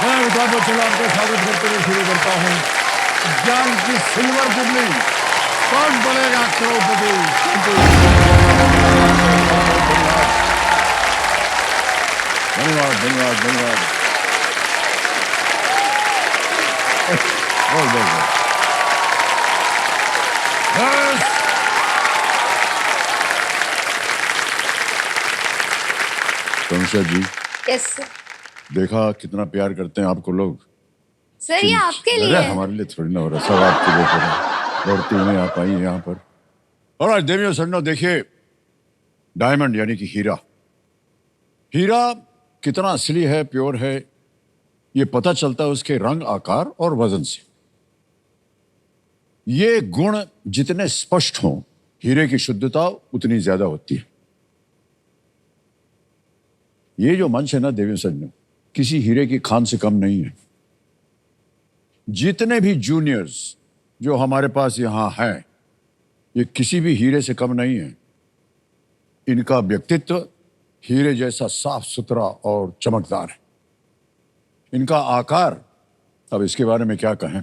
मैं अमिताभ बच्चन आपका स्वागत करते हुए शुरू करता हूँ ज्ञान की सिल्वर जुबली। कौन बनेगा करोड़पति? धन्यवाद धन्यवाद धन्यवाद। बहुत बहुत तनुषा जी, यस सर। देखा कितना प्यार करते हैं आपको लोग। सर ये आपके लिए अरे है। हमारे लिए थोड़ी ना हो रहा, सब आपके लिए हो रहा है। लौटती नहीं आ पाई यहाँ पर। और आज देवियों सन्नो देखिए, डायमंड यानी कि हीरा। हीरा कितना असली है, प्योर है, ये पता चलता है उसके रंग, आकार और वजन से। ये गुण जितने स्पष्ट हों, हीरे की शुद्धता उतनी ज्यादा होती है। ये जो मंच है ना देवियों सन्नो, किसी हीरे की खान से कम नहीं है। जितने भी जूनियर्स जो हमारे पास यहां हैं, ये किसी भी हीरे से कम नहीं है। इनका व्यक्तित्व हीरे जैसा साफ सुथरा और चमकदार है। इनका आकार, अब इसके बारे में क्या कहें।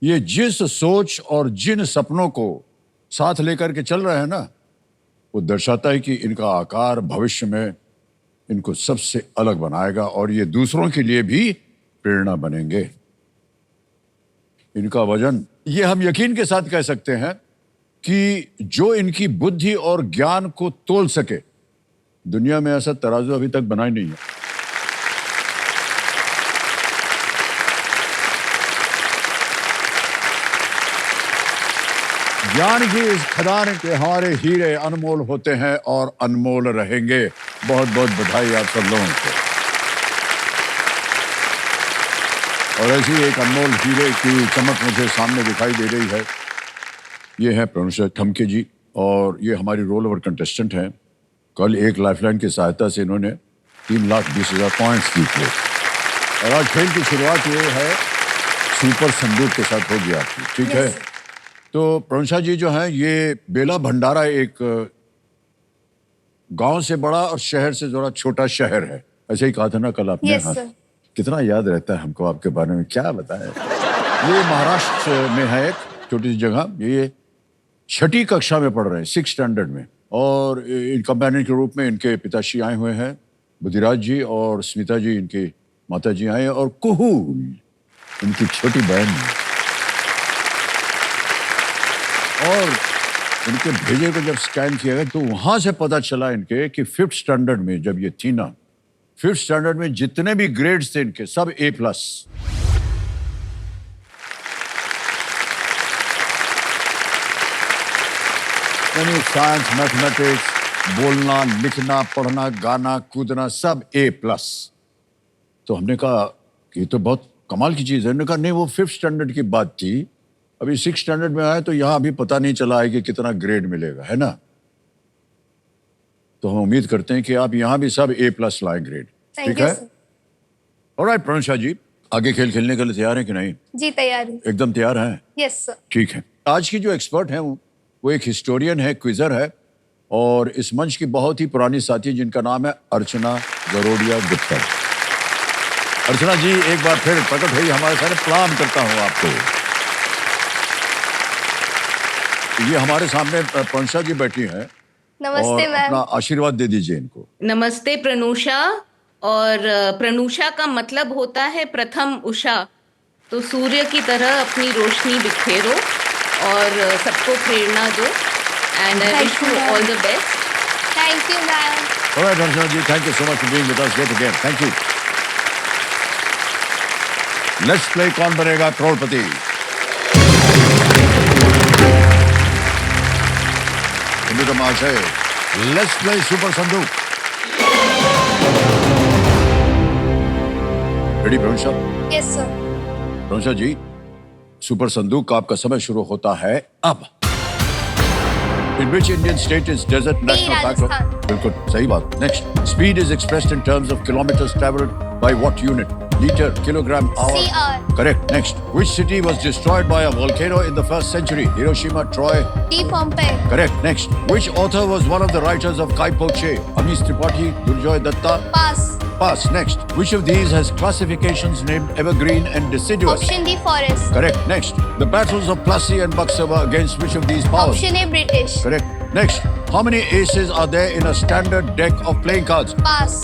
ये जिस सोच और जिन सपनों को साथ लेकर के चल रहे हैं ना, वो दर्शाता है कि इनका आकार भविष्य में इनको सबसे अलग बनाएगा और ये दूसरों के लिए भी प्रेरणा बनेंगे। इनका वजन, ये हम यकीन के साथ कह सकते हैं कि जो इनकी बुद्धि और ज्ञान को तोल सके, दुनिया में ऐसा तराजू अभी तक बना ही नहीं है। ज्ञान की इस खदान के हमारे हीरे अनमोल होते हैं और अनमोल रहेंगे। बहुत बहुत बधाई आप सब लोगों को। और ऐसी एक अनमोल हीरे की चमक मुझे सामने दिखाई दे रही है। ये है प्रणुषा ठमके जी, और ये हमारी रोल ओवर कंटेस्टेंट हैं। कल एक लाइफलाइन की सहायता से इन्होंने 3,20,000 पॉइंट्स जीते। और आज खेल की शुरुआत ये है सुपर संदूक के साथ होगी आपकी, ठीक है? तो प्रणुषा जी जो हैं, ये बेला भंडारा एक गांव से बड़ा और शहर से थोड़ा छोटा शहर है, ऐसे ही कहा था ना कल आपने। यस हाँ, सर। कितना याद रहता है हमको आपके बारे में, क्या बताएं। ये महाराष्ट्र में है एक छोटी सी जगह। ये 6ठी कक्षा में पढ़ रहे हैं, 6th स्टैंडर्ड में। और इन कंपेनियन के रूप में इनके पिताश्री आए हुए हैं, बुद्धिराज जी, और स्मिता जी इनकी माता जी आए हैं, और कुहू इनकी छोटी बहन। और इनके भेजे को जब स्कैन किया गया तो वहां से पता चला इनके कि 5th स्टैंडर्ड में जब ये थी ना, 5th स्टैंडर्ड में जितने भी ग्रेड्स थे इनके सब A+। यानी साइंस, मैथमेटिक्स, बोलना, लिखना, पढ़ना, गाना, कूदना, सब A+। तो हमने कहा कि ये तो बहुत कमाल की चीज है। हमने कहा नहीं, वो 5th स्टैंडर्ड की बात थी, अभी 6th स्टैंडर्ड में आए तो यहाँ अभी पता नहीं चला है कि कितना ग्रेड मिलेगा, है ना? तो हम उम्मीद करते हैं कि आप यहाँ भी सब A+ लाएं ग्रेड, ठीक है? ऑलराइट प्रणुषा जी, आगे खेल खेलने के लिए तैयार हैं कि नहीं? जी तैयार हूँ। एकदम तैयार हैं? Yes sir. ठीक है। आज की जो एक्सपर्ट है वो एक हिस्टोरियन है, क्विजर है, और इस मंच की बहुत ही पुरानी साथी है जिनका नाम है अर्चना गरोडिया गुप्ता। अर्चना जी एक बार फिर प्रकट हुई हमारे सामने, प्रणाम करता हूँ आपको। ये हमारे सामने प्रणुषा जी बैठी हैं। नमस्ते मैम। अपना आशीर्वाद दे दीजिए इनको। नमस्ते प्रनूषा। और प्रनूषा का मतलब होता है प्रथम उषा। तो सूर्य की तरह अपनी रोशनी बिखेरो और सबको प्रेरणा दो। And I wish you all the best. Thank you ma'am. Alright Archana ji, thank you so much for being with us yet again. Thank you. Let's play Kaun Banega Crorepati. हिंदू महाशय, let's play super Sandook. Ready Pranusha? Yes sir. Pranusha ji, super Sandook का आपका समय शुरू होता है अब। In which Indian state is desert national park? Rajasthan. बिल्कुल सही बात। Next, speed is expressed in terms of kilometers traveled by what unit? Liter, kilogram, hour. CR. Correct. Next, which city was destroyed by a volcano in the 1st century? Hiroshima, Troy. D Pompey. Correct. Next, which author was one of the writers of Kai Po Che? Amish Tripathi, Durjoy Datta. Pass. Pass. Next. Which of these has classifications named evergreen and deciduous? Option D, forest. Correct. Next. The battles of Plassey and Buxar were against which of these powers? Option A, British. Correct. Next. How many aces are there in a standard deck of playing cards? Pass.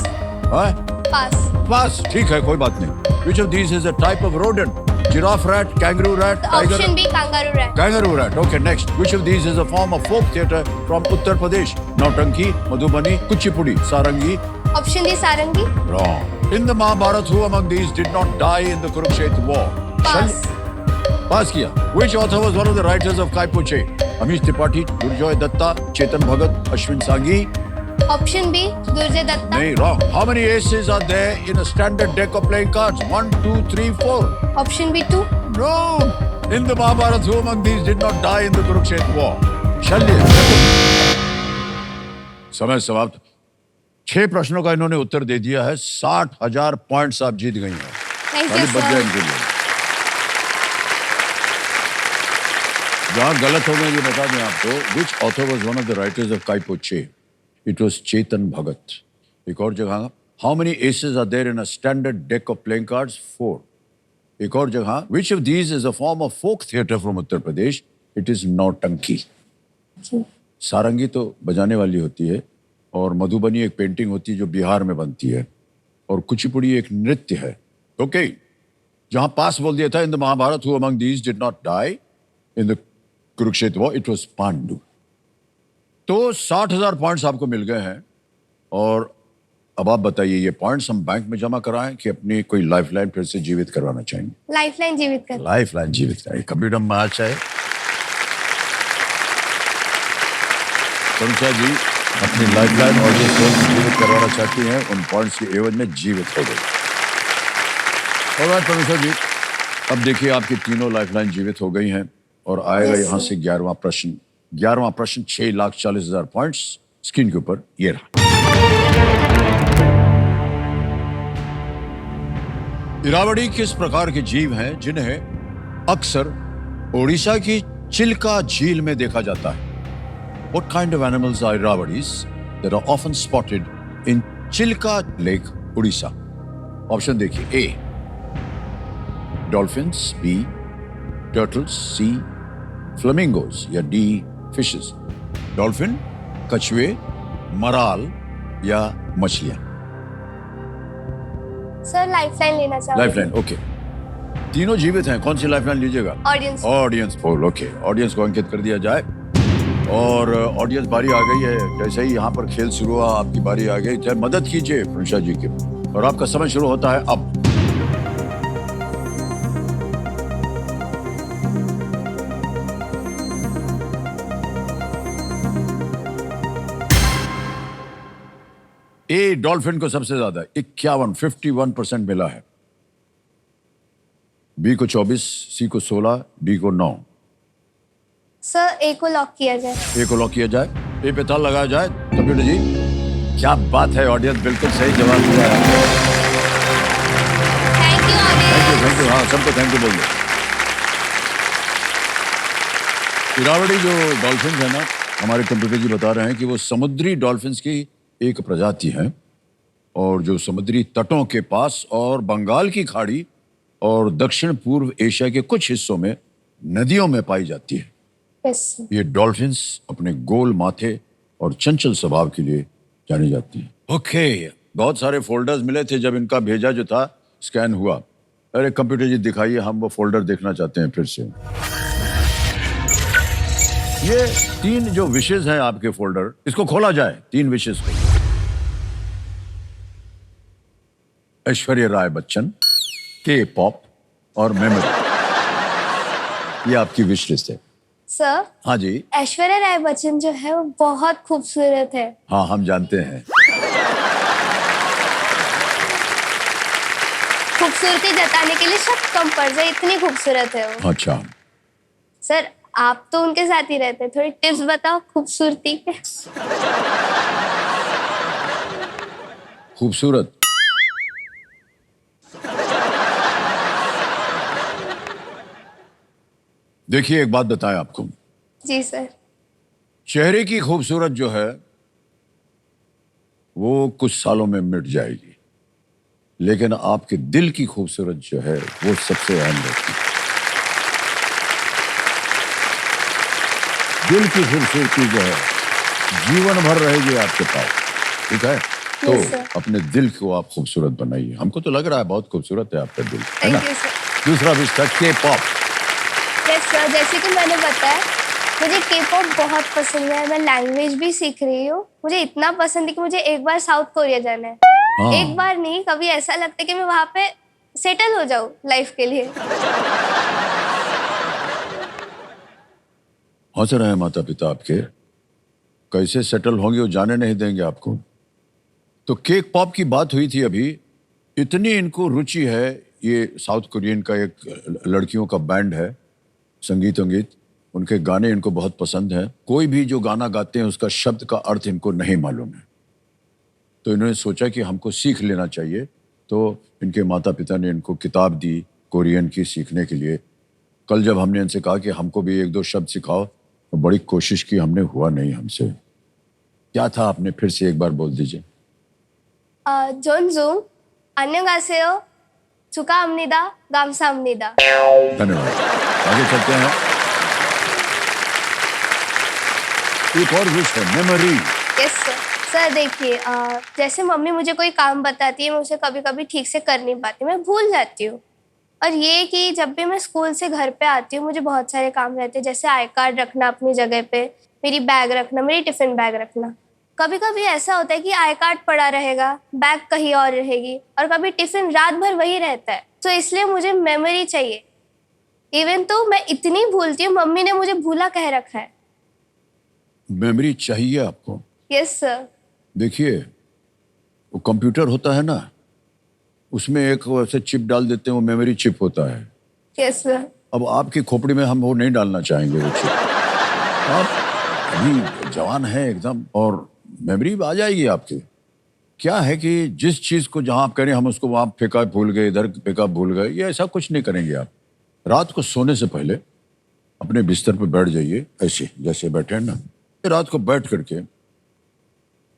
Huh? Pass. Pass. ठीक है, कोई बात नहीं. Which of these is a type of rodent? Giraffe rat, kangaroo rat, tiger Option B, kangaroo rat. Kangaroo rat. Okay, next. Which of these is a form of folk theatre from Uttar Pradesh? Nautanki, Madhubani, Kuchipudi, Sarangi. Option D, sarangi. Wrong. In the Mahabharata, who among these did not die in the Kurukshetra war? Pass. Pass किया. Which author was one of the writers of Kaipoche? Amish Tripathi, Durjoy Datta, Chetan Bhagat, Ashwin Sanghi. Option B, Durjay Datta. No, wrong. How many aces are there in a standard deck of playing cards? 1, 2, 3, 4. Option B, 2. No. In the Mahabharata, who among these did not die in the Kurukshetra war? शल्य. समय समाप्त. 6 प्रश्नों का इन्होंने उत्तर दे दिया है. 60,000 points आप जीत गई हैं. Thank खाली you, बच जाए sir. इनके लिए. जहाँ गलत हो गए ये बता दें आपको. Which author was one of the writers of Kaipoche? It was Chetan Bhagat. एक और जगह. How many aces are there in a standard deck of playing cards? 4. एक और जगह. Which of these is a form of folk theatre from Uttar Pradesh? It is Nautanki. सारंगी तो बजाने वाली होती है और मधुबनी एक पेंटिंग होती है जो बिहार में बनती है और कुचिपुड़ी एक नृत्य है. ओके. जहां पास बोल दिया था in the Mahabharata who among these did not die in the Kurukshetra war? It was Pandu. तो 60,000 पॉइंट्स आपको मिल गए हैं और अब आप बताइए ये पॉइंट्स हम बैंक में जमा कराएं कि अपनी कोई लाइफलाइन फिर से जीवित करवाना चाहेंगे? लाइफलाइन जीवित कर. लाइफलाइन जीवित कराएं. कंप्यूटर में आज है तनुषा जी अपनी लाइफलाइन और जीवित करवाना चाहती हैं. उन पॉइंट्स के एवज में जीवित हो गई. और तनुषा जी अब देखिए आपकी तीनों लाइफलाइन जीवित हो गई हैं और आएगा Yes, यहाँ sir. से 11वां प्रश्न. 11वां प्रश्न 6,40,000 पॉइंट्स स्क्रीन के ऊपर ये रहा. इरावड़ी किस प्रकार के जीव हैं जिन्हें अक्सर ओडिशा की चिल्का झील में देखा जाता है? What kind of animals are Irawadis that are often spotted in Chilka Lake, Odisha? Option देखिए. A. Dolphins. B. Turtles. C. Flamingos. या D. Fishes. Dolphin, कछुए, मराल या मछलियां? सर लाइफलाइन लेना चाहूंगी. लाइफलाइन. ओके. तीनों जीवित हैं. कौन सी लाइफलाइन लीजिएगा? Audience. Audience poll. Okay. Audience को अंकित कर दिया जाए और ऑडियंस बारी आ गई है. जैसे ही यहाँ पर खेल शुरू हुआ आपकी बारी आ गई. जरा मदद कीजिए प्रणुषा जी की और आपका समय शुरू होता है अब. ए डॉल्फिन को सबसे ज्यादा 51% मिला है. बी को 24, सी को 16, डी को 9. सर ए को लॉक किया जाए. ए को लॉक किया जाए. ए पे ताल लगाया जाए. कंप्यूटर जी क्या बात है. ऑडियंस बिल्कुल सही जवाब दिया है. Thank you audience. Thank you. हाँ सबको थैंक यू बोल दो. इरावड़ी जो डॉल्फिन है ना हमारे कंप्यूटर जी बता रहे हैं कि वो समुद्री डॉल्फिन्स की एक प्रजाति है और जो समुद्री तटों के पास और बंगाल की खाड़ी और दक्षिण पूर्व एशिया के कुछ हिस्सों में नदियों में पाई जाती है. यस. ये डॉल्फिन्स अपने गोल माथे और चंचल स्वभाव के लिए जानी जाती है. ओके. बहुत सारे फोल्डर्स मिले थे जब इनका भेजा जो था स्कैन हुआ. अरे कंप्यूटर जी दिखाइए हम वो फोल्डर देखना चाहते हैं फिर से. ये 3 जो विशेष हैं आपके फोल्डर इसको खोला जाए. 3 विशेष को. ऐश्वर्या राय बच्चन, के पॉप और मेमोरी. ये आपकी विश लिस्ट है. सर हाँ जी. ऐश्वर्या राय बच्चन जो है वो बहुत खूबसूरत है. हाँ हम जानते हैं. खूबसूरती जताने के लिए शब्द कम पड़ जाए इतनी खूबसूरत है वो. अच्छा. सर आप तो उनके साथ ही रहते हैं. थोड़ी टिप्स बताओ खूबसूरती के. खूबसूरत. देखिए एक बात बताएं आपको. जी सर. चेहरे की खूबसूरत जो है वो कुछ सालों में मिट जाएगी. लेकिन आपके दिल की खूबसूरत जो है वो सबसे अहम रहती है। दिल की खूबसूरती जो है जीवन भर रहेगी आपके पास, ठीक है? तो Yes, sir. अपने दिल को आप खूबसूरत बनाइए। हमको तो लग रहा है बहुत खूबसूरत है आपका दिल, है ना? Thank you sir. दूसरा विषय के पॉप। यस सर, जैसे कि मैंने बताया मुझे के पॉप बहुत पसंद है। मैं लैंग्वेज भी सीख रही हूँ। मुझे इतना पसंद है कि मुझे एक बार साउथ कोरिया जाना है। हाँ। एक बार नहीं, कभी ऐसा लगता है कि मैं वहां पे सेटल हो जाऊं लाइफ के लिए। हंस रहे हैं माता पिता आपके, कैसे सेटल होंगे वो जाने नहीं देंगे आपको। तो केक पॉप की बात हुई थी अभी, इतनी इनको रुचि है। ये साउथ कोरियन का एक लड़कियों का बैंड है, संगीत वंगीत, उनके गाने इनको बहुत पसंद है। कोई भी जो गाना गाते हैं उसका शब्द का अर्थ इनको नहीं मालूम है, तो इन्होंने सोचा कि हमको सीख लेना चाहिए। तो इनके माता पिता ने इनको किताब दी कोरियन की सीखने के लिए। कल जब हमने इनसे कहा कि हमको भी एक दो शब्द सिखाओ, तो बड़ी कोशिश की हमने, हुआ नहीं हमसे। क्या था आपने फिर से एक बार बोल दीजिए। 존중, 안녕하세요, 축하합니다, 감사합니다। धन्यवाद। आगे चलते हैं। एक और विश है, मेमोरी। Yes sir. सर देखिए, जैसे मम्मी मुझे कोई काम बताती है, मैं उसे कभी कभी ठीक से कर नहीं पाती, मैं भूल जाती हूँ। और ये कि जब भी मैं स्कूल से घर पे आती हूँ मुझे बहुत सारे काम रहते हैं, जैसे आई कार्ड रखना अपनी जगह पे, मेरी बैग रखना, मेरी टिफिन बैग रखना। कभी कभी ऐसा होता है कि आई कार्ड पड़ा रहेगा, बैग कहीं और रहेगी, और कभी टिफिन रात भर वही रहता है। तो इसलिए मुझे मेमोरी चाहिए। इवन तो मैं इतनी भूलती हूँ, मम्मी ने मुझे भूला कह रखा है। मेमोरी चाहिए आपको। Yes sir. देखिए, वो कंप्यूटर होता है ना, उसमें एक वैसे चिप डाल देते हैं, वो मेमोरी चिप होता है। Yes sir. अब आपकी खोपड़ी में हम वो नहीं डालना चाहेंगे वो चिप। आप अभी जवान है एकदम, और मेमोरी आ जाएगी आपकी। क्या है कि जिस चीज को जहां आप कह रहे हैं हम उसको वहां फेंका भूल गए, इधर फेंका भूल गए, ये ऐसा कुछ नहीं करेंगे आप। रात को सोने से पहले अपने बिस्तर पर बैठ जाइए, ऐसे जैसे बैठे हैं ना, रात को बैठ करके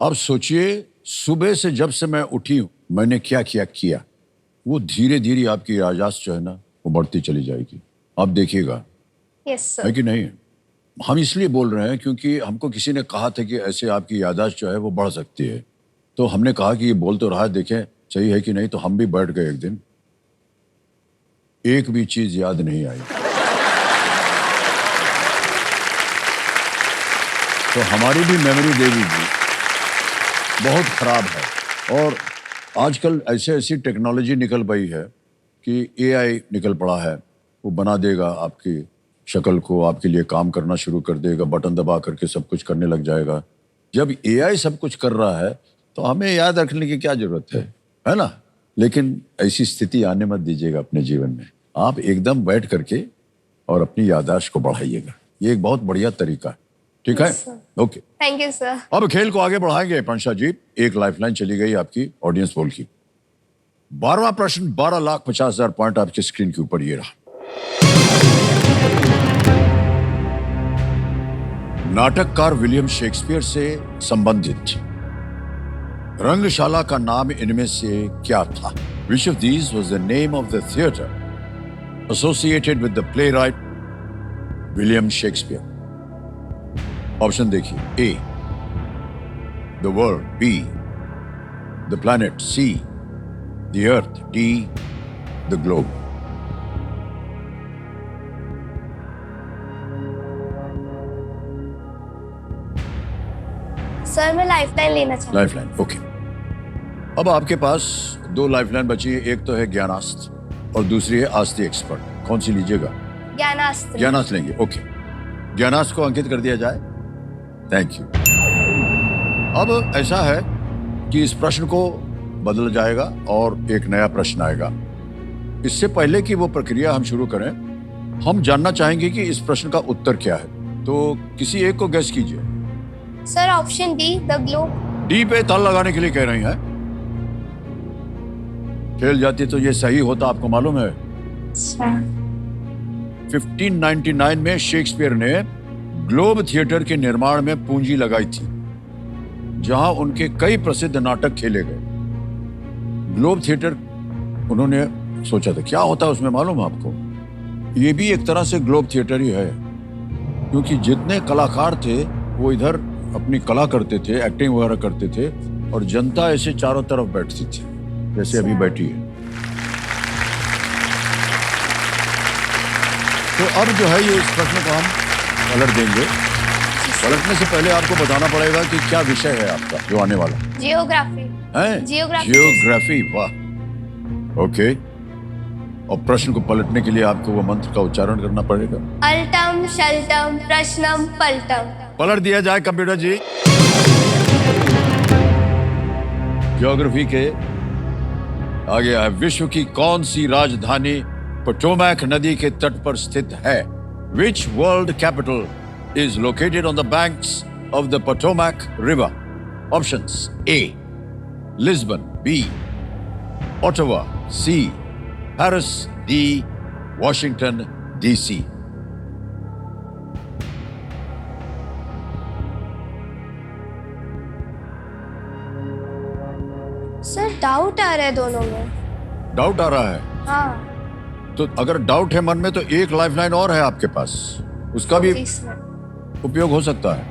अब सोचिए सुबह से जब से मैं उठी हूं मैंने क्या क्या किया। वो धीरे धीरे आपकी याददाश्त जो है ना वो बढ़ती चली जाएगी, आप देखिएगा। यस है सर। कि नहीं? हम इसलिए बोल रहे हैं क्योंकि हमको किसी ने कहा था कि ऐसे आपकी याददाश्त जो है वो बढ़ सकती है। तो हमने कहा कि ये बोल तो रहा है, देखें सही है कि नहीं। तो हम भी बैठ गए एक दिन, एक भी चीज याद नहीं आई। तो हमारी भी मेमोरी देवी जी बहुत खराब है। और आजकल ऐसे ऐसी टेक्नोलॉजी निकल पई है कि एआई निकल पड़ा है, वो बना देगा आपकी शक्ल को, आपके लिए काम करना शुरू कर देगा, बटन दबा करके सब कुछ करने लग जाएगा। जब एआई सब कुछ कर रहा है तो हमें याद रखने की क्या जरूरत है ना? लेकिन ऐसी स्थिति आने मत दीजिएगा अपने जीवन में। आप एकदम बैठ करके और अपनी याददाश्त को बढ़ाइएगा, ये एक बहुत बढ़िया तरीका है, ठीक है? Yes, sir. Okay. Thank you sir. अब खेल को आगे बढ़ाएंगे पंशा जी। एक लाइफलाइन चली गई आपकी ऑडियंस पोल की। 12वां प्रश्न, 12,50,000 पॉइंट आपकी स्क्रीन के ऊपर ये रहा। नाटककार विलियम शेक्सपियर से संबंधित रंगशाला का नाम इनमें से क्या था? Which of these was the name of the theater associated with the playwright William Shakespeare? Option देखिए। A, the world, B, the planet, C, the earth, D, the globe. Sir मैं लाइफलाइन लेना चाहती हूँ। Lifeline, okay. अब आपके पास दो lifeline बची है, एक तो है ज्ञानास्त्र और दूसरी है आस्ती एक्सपर्ट। कौन सी लीजिएगा? ज्ञानास्त्र। ज्ञानास्त्र लेंगे, ओके। ज्ञानास्त्र को अंकित कर दिया जाए, थैंक यू। अब ऐसा है कि इस प्रश्न को बदला जाएगा और एक नया प्रश्न आएगा। इससे पहले कि वो प्रक्रिया हम शुरू करें, हम जानना चाहेंगे कि इस प्रश्न का उत्तर क्या है। तो किसी एक को गेस कीजिए। Sir option D, the globe. D पे ताल लगाने के लिए कह रही हैं। फेल जाती तो ये सही होता, आपको मालूम है। अच्छा। 1599 में शेक्सपियर ने ग्लोब थिएटर के निर्माण में पूंजी लगाई थी, जहां उनके कई प्रसिद्ध नाटक खेले गए। ग्लोब थिएटर उन्होंने सोचा था क्या होता है उसमें मालूम है आपको? ये भी एक तरह से ग्लोब थिएटर ही है, क्योंकि जितने कलाकार थे वो इधर अपनी कला करते थे, एक्टिंग वगैरह करते थे, और जनता ऐसे चारों तरफ बैठती थी जैसे अभी बैठी है। तो अब जो है ये इस प्रश्न को हम पलट देंगे। पलटने से पहले आपको बताना पड़ेगा कि क्या विषय है आपका जो आने वाला जियोग्राफी। है। जियोग्राफी। जियोग्राफी, वाह, ओके। और प्रश्न को पलटने के लिए आपको वो मंत्र का उच्चारण करना पड़ेगा। अल्टम शल्टम प्रश्नम पलटम। पलट दिया जाए कंप्यूटर जी। ज्योग्राफी के आगे है, विश्व की कौन सी राजधानी पोटोमैक नदी के तट पर स्थित है? Which world capital is located on the banks of the Potomac River? Options: A. Lisbon, B. Ottawa, C. Paris, D. Washington, D.C. Sir doubt आ रहा है दोनों में। डाउट आ रहा है? हाँ। तो अगर डाउट है मन में तो एक लाइफलाइन और है आपके पास, उसका भी जी सर। उपयोग हो सकता है।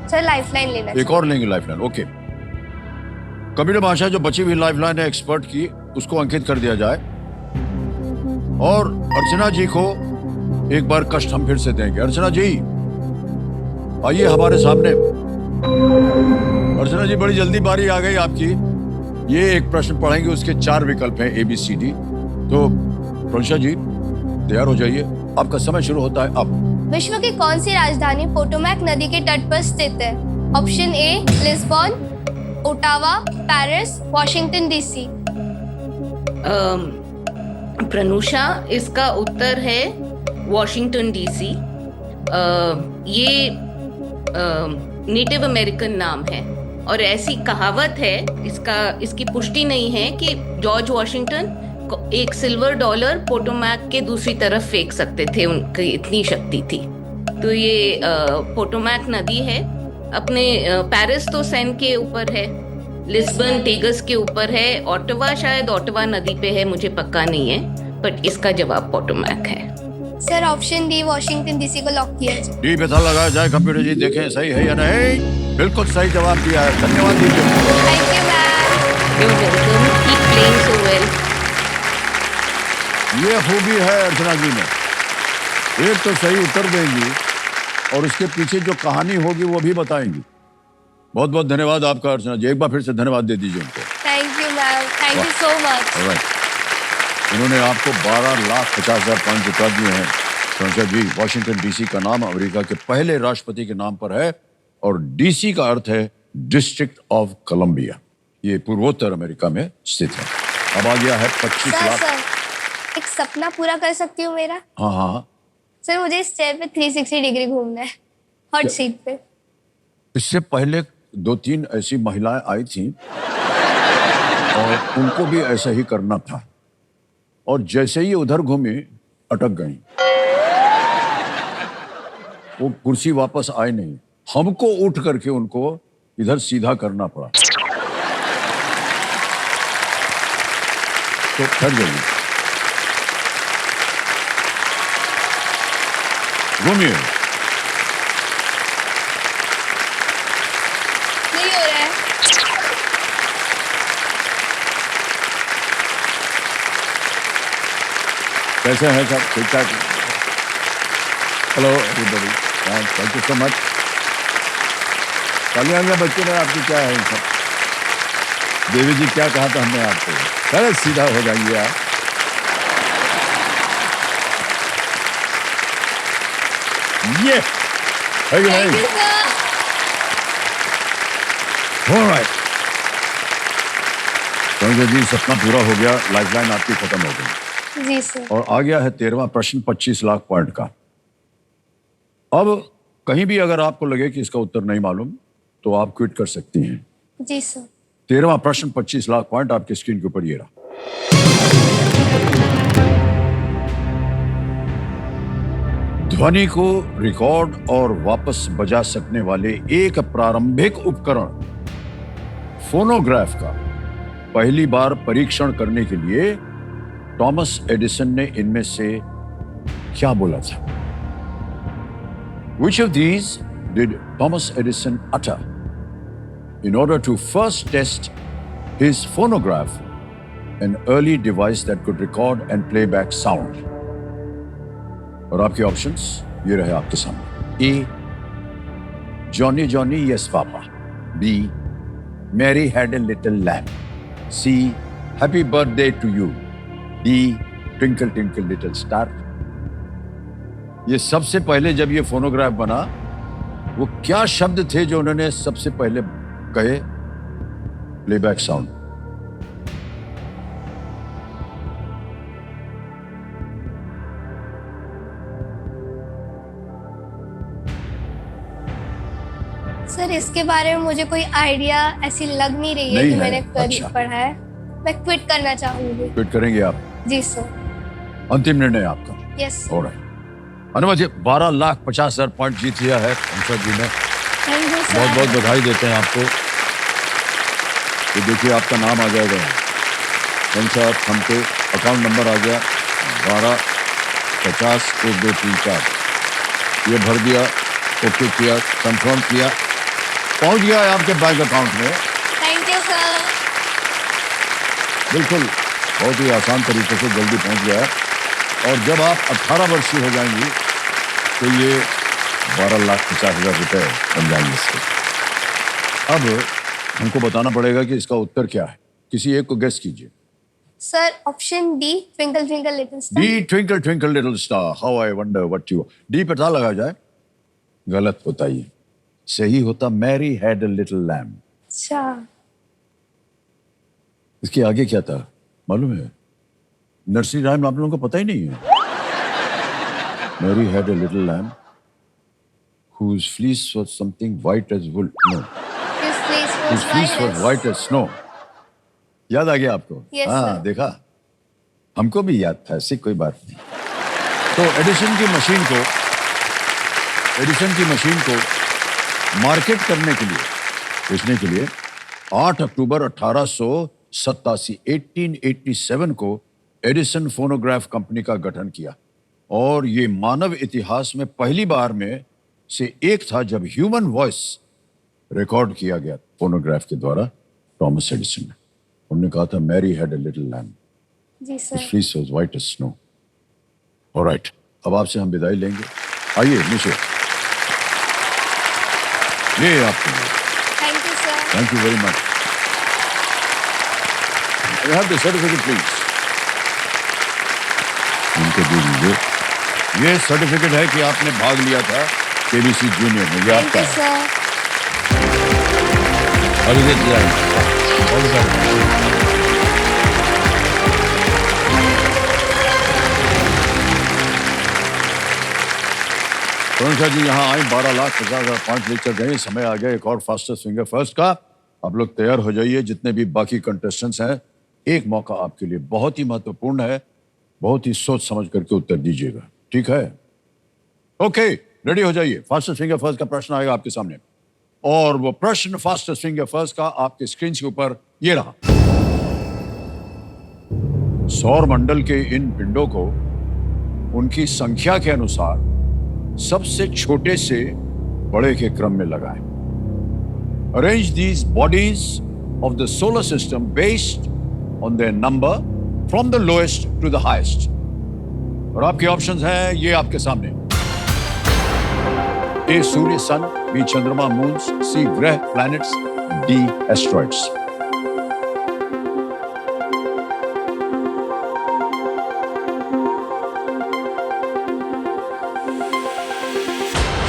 सर लाइफलाइन लेना एक और लेंगे लाइफलाइन, ओके। कंप्यूटर भाषा जो बची हुई लाइफलाइन है एक्सपर्ट की, उसको अंकित कर दिया जाए। और अर्चना जी को एक बार कष्ट हम फिर से देंगे। अर्चना जी आइए हमारे सामने। अर्चना जी बड़ी जल्दी बारी आ गई आपकी। ये एक प्रश्न पढ़ेंगे, उसके 4 विकल्प हैं ABCD। तो प्रनुषा जी तैयार हो जाइए, आपका समय शुरू होता है अब। विश्व की कौन सी राजधानी पोटोमैक नदी के तट पर स्थित है? Option A Lisbon, Ottawa, Paris, Washington DC। प्रनुषा, इसका उत्तर है वॉशिंगटन DC। ये नेटिव अमेरिकन नाम है और ऐसी कहावत है, इसकी पुष्टि नहीं है, कि जॉर्ज वॉशिंगटन एक सिल्वर डॉलर पोटोमैक के दूसरी तरफ फेंक सकते थे, उनकी इतनी शक्ति थी। तो ये पोटोमैक नदी है। अपने पेरिस तो सैन के ऊपर है, लिस्बन टेगस के ऊपर है, ओटावा शायद ओटावा नदी पे है, मुझे पक्का नहीं है, बट इसका जवाब पोटोमैक है। Sir option D Washington DC को लॉक किया जाए। डी पे था लगाया जाए। कंप्यूटर जी देखें सही है या नहीं। बिल्कुल सही जवाब दिया है, धन्यवाद दीजिए। Thank you ma'am. You're welcome. Keep playing so well. ये खूबी है अर्चना जी में, एक तो सही उत्तर देंगी और उसके पीछे जो कहानी होगी वो भी बताएंगी। बहुत बहुत धन्यवाद आपका अर्चना जी, एक बार फिर से धन्यवाद दे दीजिए उनको। Thank you ma'am, thank you so much. Alright. उन्होंने आपको 12,50,000 पॉइंट जिता दिए हैं। प्रनुषा जी, वॉशिंगटन DC का नाम अमेरिका के पहले राष्ट्रपति के नाम पर है और DC का अर्थ है डिस्ट्रिक्ट ऑफ कोलंबिया। ये पूर्वोत्तर अमेरिका में स्थित है। अब आ गया है 25 सर लाख। सर एक सपना पूरा कर सकती हूँ मेरा? हाँ हाँ। सर मुझे इस चेयर पे 360 डिग्री घूमना है, हॉट क्या? सीट पे। इससे पहले 2-3 ऐसी महिलाएं आई थी और उनको भी ऐसा ही करना था, और जैसे ही उधर घूमी अटक गई। वो कुर्सी वापस आई नहीं, हमको उठ करके उनको इधर सीधा करना पड़ा। तो ठहर जाइए, घूमिए। नहीं हो रहा है। कैसे हैं सब? ठीक ठाक? Hello everybody, thank you so much. तालियां बच्चे ने आपकी क्या है? सब देवी जी क्या कहा था हमने आपको? अरे सीधा हो जाइए आप। ये है कि थैंक नहीं? You sir. Alright, Sanjay ji सपना पूरा हो गया, लाइफलाइन आपकी खत्म हो गई जी सर। और आ गया है 13वां प्रश्न 25 लाख पॉइंट का। अब कहीं भी अगर आपको लगे कि इसका उत्तर नहीं मालूम तो आप क्विट कर सकती हैं। जी सर। 13वां प्रश्न 25 लाख पॉइंट आपकी स्क्रीन के ऊपर ये रहा। ध्वनि को रिकॉर्ड और वापस बजा सकने वाले एक प्रारंभिक उपकरण फोनोग्राफ का पहली बार परीक्षण करने के लिए टॉमस एडिसन ने इनमें से क्या बोला था? Which of these did Thomas Edison utter in order to first test his phonograph, an early device that could record and play back sound? और आपके ऑप्शंस ये रहे आपके सामने. A. Johnny Johnny Yes Papa. B. Mary had a little lamb. C. Happy birthday to you. D. Twinkle Twinkle Little Star. ये सबसे पहले जब ये फोनोग्राफ बना, वो क्या शब्द थे जो उन्होंने सबसे पहले कहे? Playback sound. सर इसके बारे में मुझे कोई आइडिया ऐसी लग नहीं रही है नहीं कि है, मैंने अच्छा। पढ़ा है. मैं क्विट करना चाहूंगी. ट्वीट करेंगे आप? जी सर. अंतिम निर्णय आपका? यस. ऑलराइट. अनुमा जी 12,50,000 पॉइंट जीत लिया है पंकज जी ने. थैंक यू बहुत सर. बहुत बधाई देते हैं आपको. तो देखिए आपका नाम आ जाएगा. पंचायत हम पे अकाउंट नंबर आ गया 12,50,1,2,3,4. ये भर दिया, ओके किया, कंफर्म किया, पहुंच गया है आपके बैंक अकाउंट में. Thank you sir. बिल्कुल बहुत ही आसान तरीके से जल्दी पहुंच गया है. और जब आप 18 वर्ष की हो जाएंगी तो ये 12,50,000 रुपए बन जाएंगे इसके. अब हमको बताना पड़ेगा कि इसका उत्तर क्या है. किसी एक को गेस कीजिए. Sir option D, twinkle twinkle little star. D twinkle twinkle little star. How I wonder what you. D पता लगा जाए. गलत होता ये. सही होता Mary had a little lamb. अच्छा. इसके आगे क्या था मालूम है? नर्सरी राइम आप लोगों को पता ही नहीं है. Mary had a little lamb whose fleece was something white as wool. No, His face was whose fleece was white white as snow. याद आ गया आपको? Yes, हाँ sir. देखा, हमको भी याद था. ऐसी कोई बात नहीं. तो एडिसन की मशीन को मार्केट करने के लिए, बेचने के लिए 8 अक्टूबर 1887 को एडिसन फोनोग्राफ कंपनी का गठन किया. और ये मानव इतिहास में पहली बार में से एक था जब ह्यूमन वॉइस रिकॉर्ड किया गया फोनोग्राफ के द्वारा टॉमस एडिसन ने. उन्होंने कहा था Mary had a little lamb, जी sir. His fleece was white as snow. Alright, अब आपसे हम विदाई लेंगे. आइए नीचे. ये आपके लिए. Thank you sir. Thank you very much. You have the certificate, please. इनको दे दीजिए. ये सर्टिफिकेट है कि आपने भाग लिया था केबीसी जूनियर में. ये थैंक आपका यू है. सर. और ये जाए. सोनसा जी यहाँ आए. 12,50,000 पॉइंट लेकर गए. समय आ गया एक और फास्टेस्ट फिंगर फर्स्ट का. आप लोग तैयार हो जाइए. जितने भी बाकी कंटेस्टेंट्स हैं, एक मौका आपके लिए बहुत ही महत्वपूर्ण है. बहुत ही सोच समझ करके उत्तर दीजिएगा. ठीक है? ओके, रेडी हो जाइए. फास्टेस्ट फिंगर फर्स्ट का प्रश्न आएगा आपके सामने. और वो प्रश्न फास्टेस्ट फिंगर फर्स्ट का आपके स्क्रीन के ऊपर ये रहा. सौर मंडल के इन पिंडों को उनकी संख्या के अनुसार सबसे छोटे से बड़े के क्रम में लगाएं. Arrange these bodies of the solar system based on their number from the lowest to the highest. और आपके ऑप्शंस हैं ये आपके सामने. ए सूर्य सन, बी चंद्रमा मून्स, सी ग्रह प्लैनेट्स, डी एस्ट्रॉइड्स.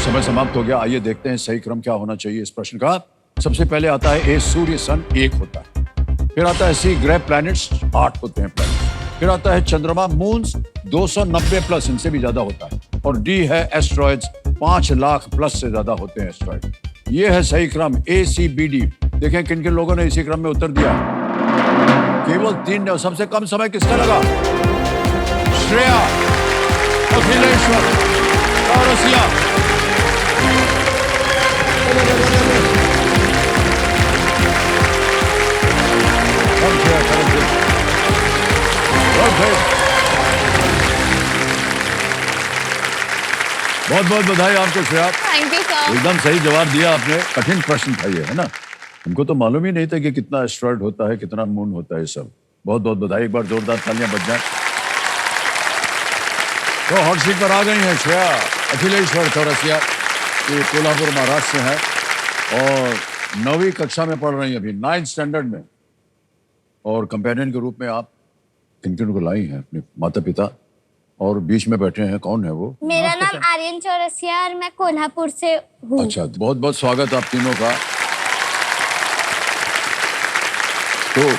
समय समाप्त हो गया. आइए देखते हैं सही क्रम क्या होना चाहिए इस प्रश्न का. सबसे पहले आता है ए सूर्य सन 1 होता है. फिर आता है सी ग्रह प्लैनेट्स 8 होते हैं प्लैनेट्स. फिर आता है चंद्रमा मून्स 290 प्लस, इनसे भी ज्यादा होता है. और डी है एस्ट्रॉइड्स 5 लाख प्लस से ज्यादा होते हैं एस्ट्रॉइड. ये है सही क्रम ए सी बी डी. देखें किन किन लोगों ने इसी क्रम में उत्तर दिया. केवल 3 ने. सबसे कम समय किसका लगा? श्रेया, अखिलेश्वर, चौरसिया. Okay. बहुत बहुत बधाई आपको श्रेया, थैंक यू सर। एकदम सही जवाब दिया आपने। कठिन प्रश्न था ये, है ना? हमको तो मालूम ही नहीं था कि कितना एस्टेरॉयड होता है, कितना मून होता है सब। बहुत बहुत बधाई, एक बार जोरदार तालियां बज जाएं। तो हॉट सीट पर आ गई हैं श्रेया अखिलेश्वर चौरसिया, ये कोल्हापुर महाराष्ट्र से है और 9वीं कक्षा में पढ़ रही हैं अभी, 9th स्टैंडर्ड में। और कंपेनियन के रूप में आप किन किन को लाई हैं? अपने माता पिता, और बीच में बैठे हैं, कौन है वो? मेरा नाम आर्यन चौरसिया और मैं कोल्हापुर से हूँ। अच्छा, बहुत बहुत स्वागत आप तीनों का। तो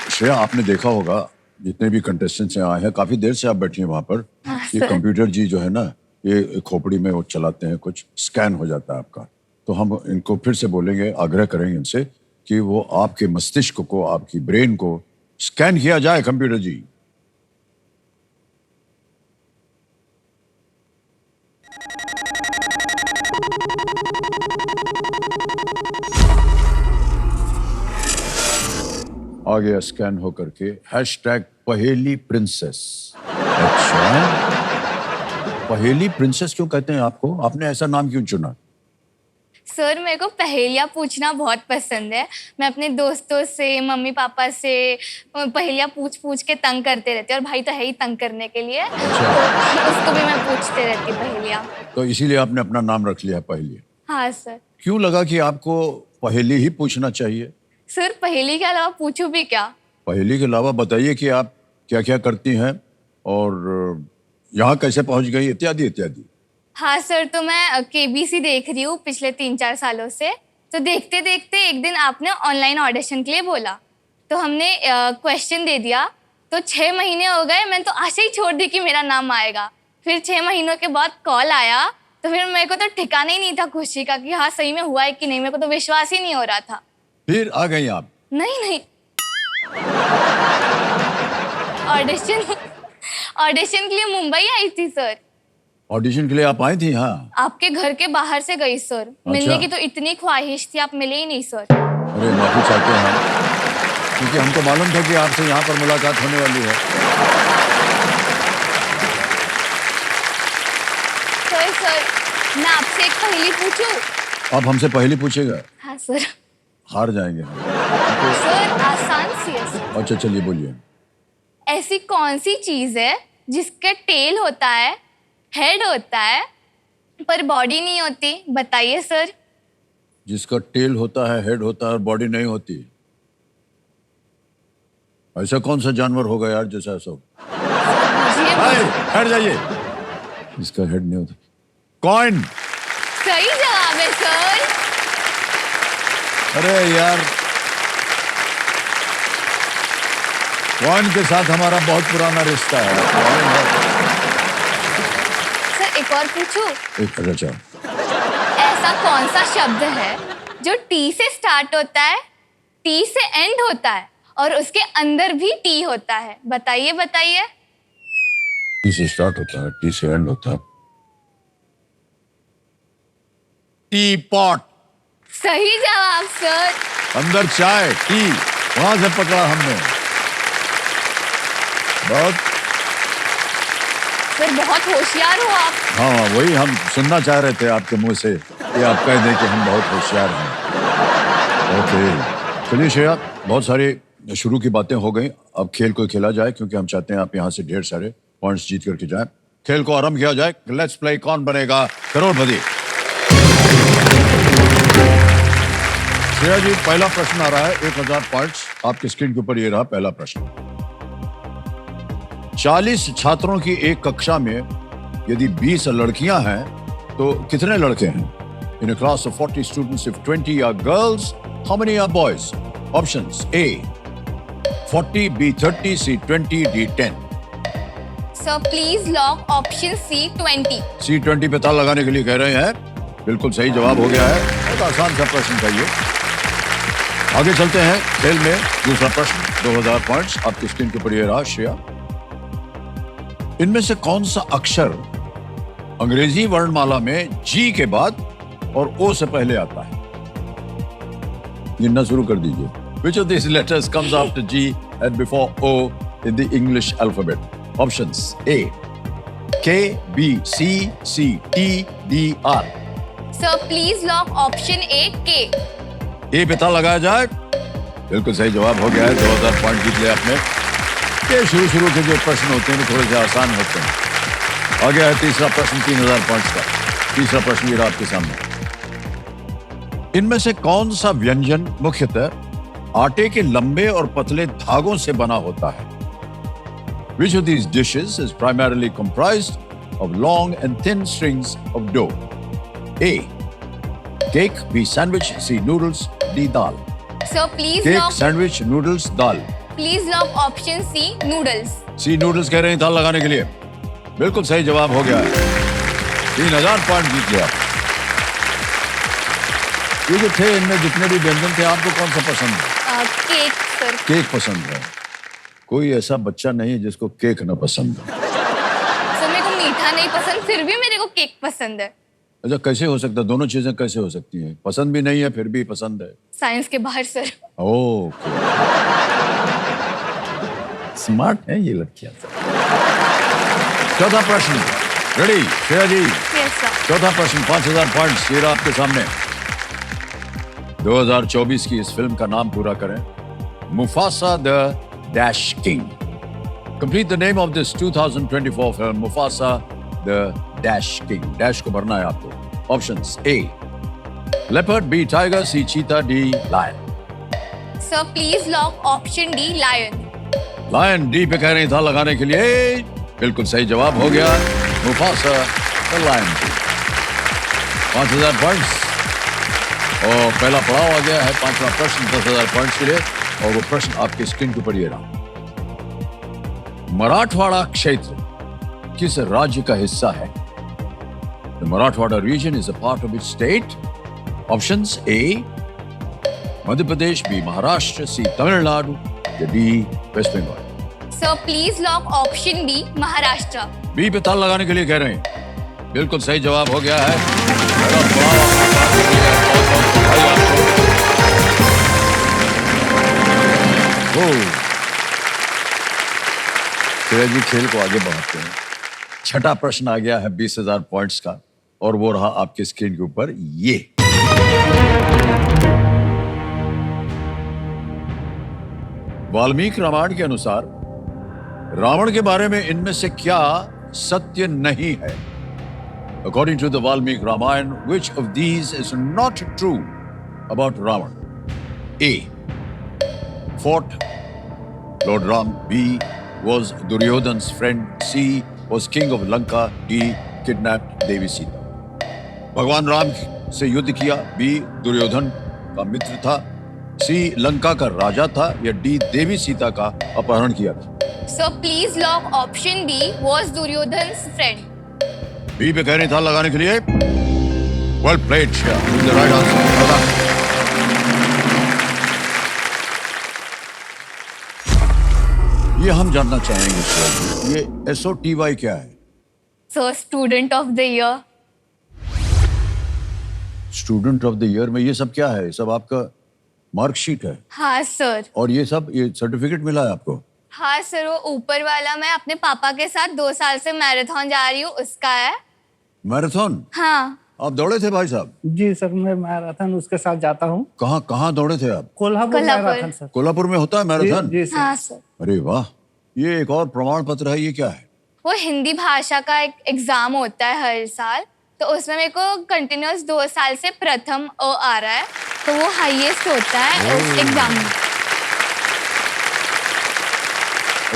श्रेया, आपने देखा होगा जितने भी कंटेस्टेंट्स आए हैं, काफी देर से आप बैठी हैं वहां पर। ये कंप्यूटर जी जो है ना, ये खोपड़ी में वो चलाते हैं, कुछ स्कैन हो जाता है आपका। तो हम इनको फिर से बोलेंगे, आग्रह करेंगे इनसे कि वो आपके मस्तिष्क को, आपकी ब्रेन को स्कैन किया जाए। कंप्यूटर जी, आ गया स्कैन होकर के। हैशटैग पहेली प्रिंसेस। अच्छा, पहेली प्रिंसेस क्यों कहते हैं आपको? आपने ऐसा नाम क्यों चुना? सर, मेरे को पहेलियाँ पूछना बहुत पसंद है। मैं अपने दोस्तों से, मम्मी पापा से पहेलियाँ पूछ के तंग करते रहती हूँ, और भाई तो है ही तंग करने के लिए। अच्छा। तो उसको भी मैं पूछते रहती हूँ पहेलियाँ। तो इसीलिए आपने अपना नाम रख लिया पहेली। हाँ सर। क्यों लगा कि आपको पहेली ही पूछना चाहिए? सर, पहेली के अलावा पूछूं भी क्या? पहेली के अलावा बताइए कि आप क्या क्या करती हैं और यहाँ कैसे पहुंच गई, इत्यादि इत्यादि। हाँ सर, तो मैं केबीसी देख रही हूँ पिछले 3-4 सालों से। तो देखते देखते एक दिन आपने ऑनलाइन ऑडिशन के लिए बोला, तो हमने क्वेश्चन दे दिया। तो 6 महीने हो गए, मैंने तो आशा ही छोड़ दी कि मेरा नाम आएगा। फिर 6 महीनों के बाद कॉल आया, तो फिर मेरे को तो ठिकाना ही नहीं था खुशी का कि हाँ सही में हुआ है कि नहीं। मेरे को तो विश्वास ही नहीं हो रहा था। फिर आ गई आप? नहीं, ऑडिशन के लिए मुंबई आई थी सर। ऑडिशन के लिए आप आई थी? हाँ। आपके घर के बाहर से गई सर। मिलने की तो इतनी ख्वाहिश थी, आप मिले ही नहीं सर। अरे माफी चाहते हैं हम, क्योंकि हमको मालूम था कि आपसे यहाँ पर मुलाकात होने वाली है। सर, मैं आपसे एक पहेली पूछूं? आप हमसे पहेली पूछेगा? हाँ सर। हार जाएंगे हम। सर, आसान सी है सर। अच्छा, चलिए बोलिए। ऐसी कौन सी चीज है जिसका टेल होता है, हेड होता है, पर बॉडी नहीं होती? बताइए सर। जिसका टेल होता है, हेड होता है और बॉडी नहीं होती? ऐसा कौन सा जानवर होगा यार जैसा सब? हट जाइए। इसका हेड नहीं होता। कॉइन। सही जवाब है सर। अरे यार, कॉइन के साथ हमारा बहुत पुराना रिश्ता है। सर, एक और पूछूं? एक अच्छा, ऐसा कौन सा शब्द है जो टी से स्टार्ट होता है, टी से एंड होता है, और उसके अंदर भी टी होता है? बताइए बताइए। टी से स्टार्ट होता है, टी से एंड होता है। T pot. सही जवाब सर। अंदर चाय, टी, वहां से पकड़ा हमने। बहुत होशियार हो आप। हाँ, वही हम सुनना चाह रहे थे आपके मुंह से कि आप कह दें कि हम बहुत होशियार हैं। ओके, चलिए श्रेया, बहुत सारी शुरू की बातें हो गई। अब खेल को खेला जाए, क्योंकि हम चाहते हैं आप यहाँ से ढेर सारे पॉइंट्स जीत करके जाएं। खेल को आरंभ किया जाए। लेट्स प्ले कौन बनेगा करोड़पति। श्रेया जी, पहला प्रश्न आ रहा है। 1000 पॉइंट्स आपकी स्क्रीन के ऊपर। ये रहा पहला प्रश्न। 40 छात्रों की एक कक्षा में यदि 20 लड़कियां हैं तो कितने लड़के हैं? In a class of 40 students, if 20 are girls, how many are boys? Options: A 40, B 30, C 20, D 10. Sir please lock option C 20। C 20 पे ताला लगाने के लिए कह रहे हैं। बिल्कुल सही जवाब हो गया है। बहुत आसान सा प्रश्न था ये। आगे चलते हैं खेल में। दूसरा प्रश्न, 2000 पॉइंट्स आपकी स्क्रीन के ऊपर। ये रहा श्रेया, इनमें से कौन सा अक्षर अंग्रेजी वर्णमाला में G के बाद और O से पहले आता है? गिनना शुरू कर दीजिए। Which of these letters comes after G and before O in the English alphabet? Options: A K, B, C, C, T, D, R. Sir please lock option A के। ये पता लगाया जाए। बिल्कुल सही जवाब हो गया है। 2000 पॉइंट जीत लिया आपने। ये शुरू के जो प्रश्न होते हैं वो थोड़े से आसान होते हैं। आ गया है तीसरा प्रश्न 3000 पॉइंट्स का। तीसरा प्रश्न ये आपके सामने। इनमें से कौन सा व्यंजन मुख्यतः आटे के लंबे और पतले धागों से बना होता है? Which of these dishes is primarily comprised of long and thin strings of dough? A. Cake, B. Sandwich, C. Noodles, D. Dal. Sir please Cake, lock sandwich, noodles, dal. Please lock option C noodles. C. Noodles कह रहे हैं दाल लगाने के लिए। बिल्कुल सही जवाब हो गया है। 3000 पॉइंट जीत लिया। ये जो थे इनमें जितने भी व्यंजन थे आपको कौन सा पसंद है? Cake sir. केक पसंद है। कोई ऐसा बच्चा नहीं है जिसको केक ना पसंद है। सर मेरे को मीठा नहीं पसंद फिर भी मेरे को केक पसंद है। अच्छा कैसे हो सकता है? दोनों चीजें कैसे हो सकती हैं? पसंद भी नहीं है फिर भी पसंद है। साइंस के बाहर सर। ओके स्मार्ट है ये लड़कियां। चौथा प्रश्न ready Shreya ji? Yes sir. चौथा प्रश्न 5000 पॉइंट्स ये रहा आपके सामने। 2024 की इस फिल्म का नाम पूरा करें। Mufasa the dash king. Complete the name of this 2024 film Mufasa the dash king. Dash को भरना है आपको। Options A leopard, B tiger, C cheetah, D lion. Sir please lock option D lion. Lion D पे कह रहे था लगाने के लिए। बिल्कुल सही जवाब हो गया। Mufasa the Lion King. 5000 points और पहला पड़ाव आ गया है। पांचवा प्रश्न 10,000 पॉइंट्स के लिए और वो प्रश्न आपके स्क्रीन के ऊपर ये रहा। मराठवाड़ा क्षेत्र किस राज्य का हिस्सा है? The Marathwada region is a part of which state? Options A Madhya Pradesh, B Maharashtra, C Tamil Nadu या D West Bengal. Sir please lock option B Maharashtra. B पे ताल लगाने के लिए कह रहे हैं। बिल्कुल सही जवाब हो गया है। पहला पड़ाव आपने पार कर लिया है। बहुत-बहुत बधाई आपको। ओ श्रेया जी खेल को आगे बढ़ाते हैं। छठा प्रश्न आ गया है 20,000 पॉइंट्स का और वो रहा आपके स्क्रीन के ऊपर ये। वाल्मीकि रामायण के अनुसार रावण के बारे में इनमें से क्या सत्य नहीं है? According to the Valmiki Ramayana, which of these is not true about Ravan? A. Fought Lord Ram. B. Was Duryodhana's friend. C. Was king of Lanka. D. Kidnapped Devi Sita. भगवान राम से युद्ध किया। B. दुर्योधन का मित्र था। C. Lanka का राजा था या D. देवी सीता का अपहरण किया था। Sir please lock option B was Duryodhan's friend. B पे कह रही था लगाने के लिए। Well played Shreya, the right answer. ये हम जानना चाहेंगे श्रेया, ये SOTY क्या है? Sir student of the year. Student of the year में ये सब क्या है? सब आपका मार्कशीट है हाँ सर। और ये सब ये सर्टिफिकेट मिला है आपको? हाँ सर वो ऊपर वाला मैं अपने पापा के साथ 2 साल से मैराथन जा रही हूँ उसका है। मैराथन? हाँ। आप दौड़े थे भाई साहब? जी सर मैं मैराथन उसके साथ जाता हूँ। कहाँ कहाँ दौड़े थे आप? कोल्हापुर कोल्हापुर। Marathon sir. कोल्हापुर में होता है मैराथन? जी सर। हाँ सर। अरे वाह, ये एक और प्रमाण पत्र है। ये क्या है? वो हिंदी भाषा का एक एग्जाम होता है हर साल, तो उसमें मेरे को कंटिन्यूअस 2 साल से प्रथम आ रहा है, तो वो हाईएस्ट होता है उस एग्जाम में।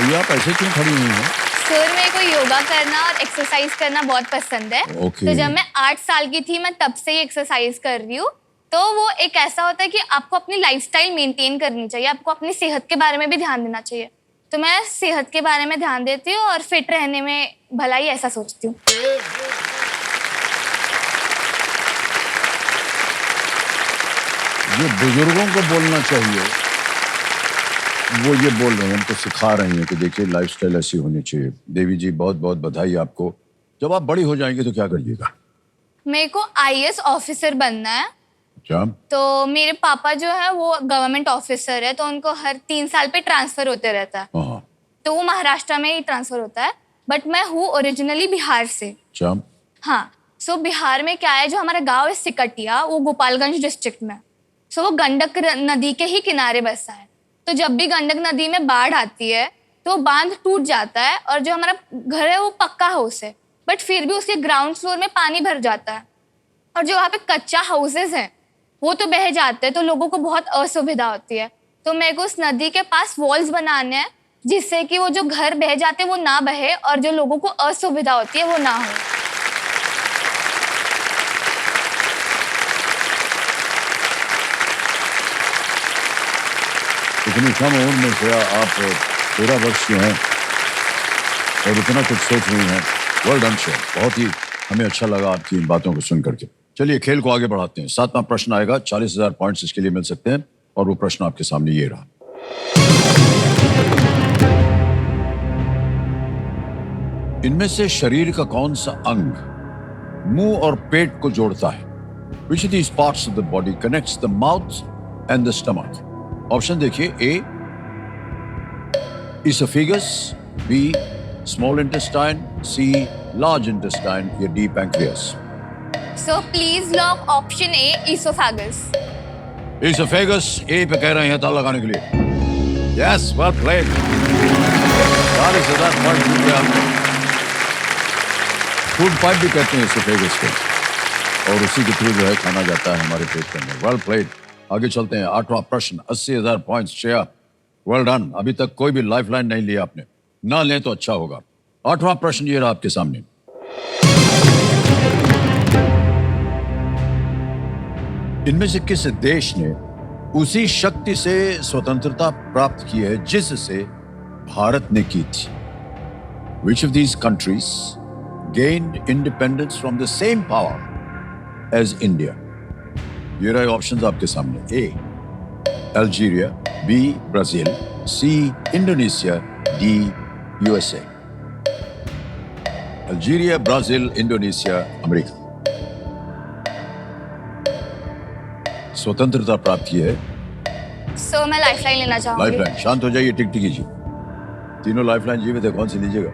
ये आप ऐसे क्यों खड़ी हुई हैं? सर मेरे को योगा करना और एक्सरसाइज करना बहुत पसंद है। ओके। तो जब मैं 8 साल की थी मैं तब से ही एक्सरसाइज कर रही हूँ। तो वो एक ऐसा होता है कि आपको अपनी लाइफस्टाइल मेंटेन करनी चाहिए, आपको अपनी सेहत के बारे में भी ध्यान देना चाहिए। तो मैं सेहत के बारे में ध्यान देती हूँ और फिट रहने में भलाई ऐसा सोचती हूँ। ये बुजुर्गों को बोलना चाहिए, वो ये बोल रहे हैं, हमको सिखा रही हैं कि देखिए लाइफस्टाइल ऐसी होनी चाहिए। देवी जी बहुत बहुत बधाई आपको। जब आप बड़ी हो जाएंगी तो क्या करिएगा? मेरे को IAS ऑफिसर बनना है। क्या? तो मेरे पापा जो है वो गवर्नमेंट ऑफिसर है, तो उनको हर 3 साल पे ट्रांसफर होते रहता है। हाँ। तो वो महाराष्ट्र में ही ट्रांसफर होता है। बट मैं हूँ ओरिजिनली बिहार से। अच्छा, हाँ, सो बिहार में क्या है, जो हमारा गांव है सिकटिया, वो गोपालगंज डिस्ट्रिक्ट में। सो वो गंडक नदी के ही किनारे बसा है। तो जब भी गंडक नदी में बाढ़ आती है तो बांध टूट जाता है, और जो हमारा घर है वो पक्का हाउस है, बट फिर भी उसके ग्राउंड फ्लोर में पानी भर जाता है, और जो वहाँ पे कच्चा हाउसेस हैं वो तो बह जाते हैं, तो लोगों को बहुत असुविधा होती है। तो मेरे को उस नदी के पास वॉल्स बनाने हैं, जिससे कि वो जो घर बह जाते हैं वो ना बहे, और जो लोगों को असुविधा होती है वो ना हो। इतनी कम उम्र में से आप 13 वर्ष के हैं और इतना कुछ सोच रही हैं। वेल डन शेयर, बहुत ही हमें अच्छा लगा आपकी इन बातों को सुन करके। चलिए खेल को आगे बढ़ाते हैं। 7वां प्रश्न आएगा, 40,000 पॉइंट्स इसके लिए मिल सकते हैं, और वो प्रश्न आपके सामने ये रहा। इनमें से शरीर का कौन सा अंग मुंह और पेट को जोड़ता है? Which of these parts of the body connects the mouth and the stomach? Option देखिए, ए esophagus, बी स्मॉल इंटेस्टाइन, सी लार्ज इंटेस्टाइन, या D pancreas. So please lock option A, oesophagus. esophagus ए पे कह रहे हैं ताला लगाने के लिए। Yes, well played. 40,000 पॉइंट मिल गया आपको। फूड पाइप भी कहते हैं esophagus को, और उसी के थ्रू जो है खाना जाता है हमारे पेट के अंदर। Well played. आगे चलते हैं। 8वां प्रश्न, 80,000 पॉइंट्स। Shreya, well done. अभी तक कोई भी लाइफलाइन नहीं लिया आपने, ना लें तो अच्छा होगा। 8वां प्रश्न ये रहा आपके सामने। इनमें से किस देश ने उसी शक्ति से स्वतंत्रता प्राप्त की है जिससे भारत ने की थी? Which of these countries gained independence from the same power as India? ये रहे ऑप्शंस आपके सामने। A Algeria, B Brazil, C Indonesia, D USA. Algeria, Brazil, Indonesia, America. स्वतंत्रता प्राप्त की है। सो मैं लाइफलाइन लेना चाहूंगी। लाइफलाइन, शांत हो जाइए, टिक जी। तीनों लाइफलाइन जीवित है, कौन सी लीजिएगा?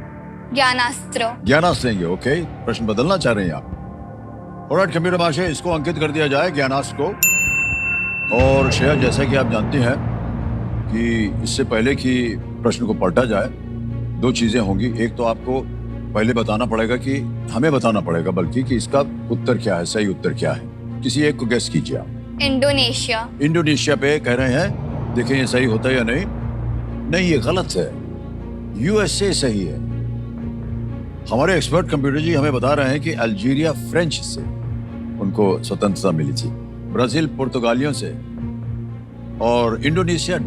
ज्ञानास्त्र। ज्ञानास्त्र लेंगे, ओके। प्रश्न बदलना चाह रहे हैं आप? ऑलराइट कंप्यूटर भाषा, इसको अंकित कर दिया जाए ज्ञानास्त्र को। और श्रेया, जैसा कि आप जानते हैं कि इससे पहले कि प्रश्न को पलटा जाए, दो चीजें होंगी। एक तो आपको पहले बताना पड़ेगा, कि हमें बताना पड़ेगा बल्कि, कि इसका उत्तर क्या है, सही उत्तर क्या है। किसी एक को गेस कीजिए आप। इंडोनेशिया। इंडोनेशिया पे कह रहे हैं, देखें ये सही होता है या नहीं। नहीं, ये गलत है। यूएसए सही है। हमारे एक्सपर्ट कंप्यूटर जी हमें बता रहे हैं कि अल्जीरिया फ्रेंच से उनको स्वतंत्रता मिली थी, ब्राजील पुर्तगालियों से, और इंडोनेशिया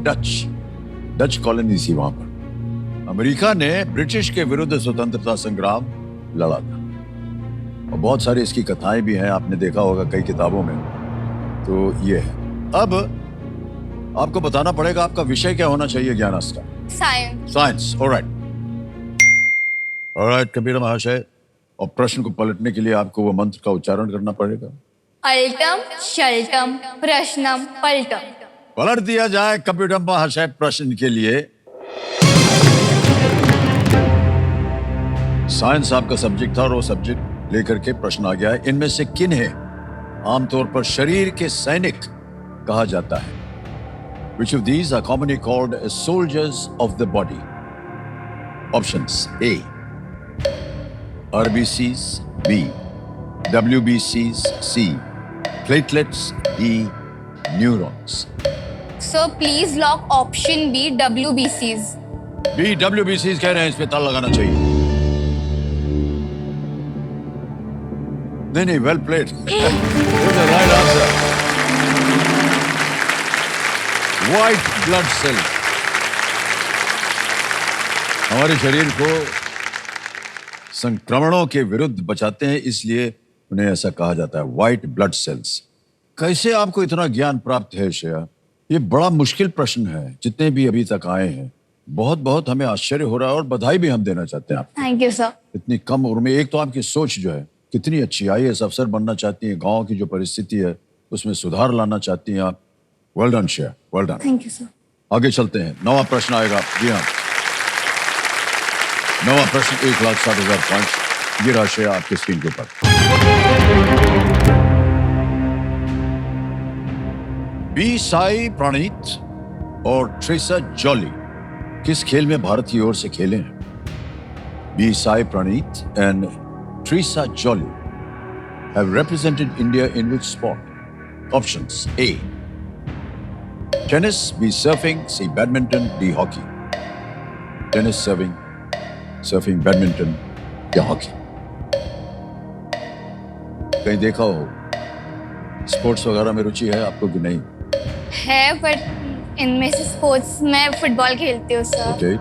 डच कॉलोनी थी वहां पर। अमेरिका ने ब्रिटिश के विरुद्ध स्वतंत्रता संग्राम लड़ा था, और बहुत सारी इसकी कथाएं भी हैं, आपने देखा होगा कई किताबों में। तो ये है। अब आपको बताना पड़ेगा आपका विषय क्या होना चाहिए ज्ञानास्त्र का। Science, alright. ऑलराइट कंप्यूटर महाशय, और प्रश्न को पलटने के लिए आपको वो मंत्र का उच्चारण करना पड़ेगा। अल्टम शल्टम प्रश्नम पलटम। पलट दिया जाए कंप्यूटर महाशय प्रश्न के लिए। साइंस आपका सब्जेक्ट था, और वो सब्जेक्ट लेकर के प्रश्न आ गया है। इनमें से किन्हें आमतौर पर शरीर के सैनिक कहा जाता है? Which of these are commonly called as soldiers of the body? Options: A RBCs, B WBCs, C platelets, D neurons. So please lock option B, WBCs। B WBCs कह रहे हैं, इस पे ताला लगाना चाहिए। नहीं, well played. Right answer, white blood cell हमारे शरीर को संक्रमणों के विरुद्ध बचाते हैं, इसलिए उन्हें ऐसा कहा जाता है, व्हाइट ब्लड सेल्स। कैसे आपको इतना ज्ञान प्राप्त है श्रेया? ये बड़ा मुश्किल प्रश्न है, जितने भी अभी तक आए हैं। बहुत बहुत हमें आश्चर्य हो रहा है, और बधाई भी हम देना चाहते हैं आपको। Thank you sir. इतनी कम उम्र में, एक तो आपकी सोच जो है कितनी अच्छी, IAS अफसर बनना चाहती हैं, गांव की जो परिस्थिति है उसमें सुधार लाना चाहती हैं आप। Well done Shreya, well done. Thank you sir. आगे चलते हैं। 9वां प्रश्न आएगा। जी हाँ, नवा प्रश्न 1,60,000 पॉइंट। ये राशि आपके स्क्रीन के ऊपर। बी साई प्रणीत और ट्रेसा जॉली किस खेल में भारत की ओर से खेले हैं? B Sai Praneeth and Treesa Jolly have represented India in which sport? Options: A. Tennis, B. Surfing, C. Badminton, D. Hockey. Tennis, surfing, badminton या hockey. कहीं देखा हो स्पोर्ट्स वगैरह में रुचि है आपको कि नहीं? है, बट इनमें से स्पोर्ट्स में फुटबॉल खेलती हूँ सर। Okay.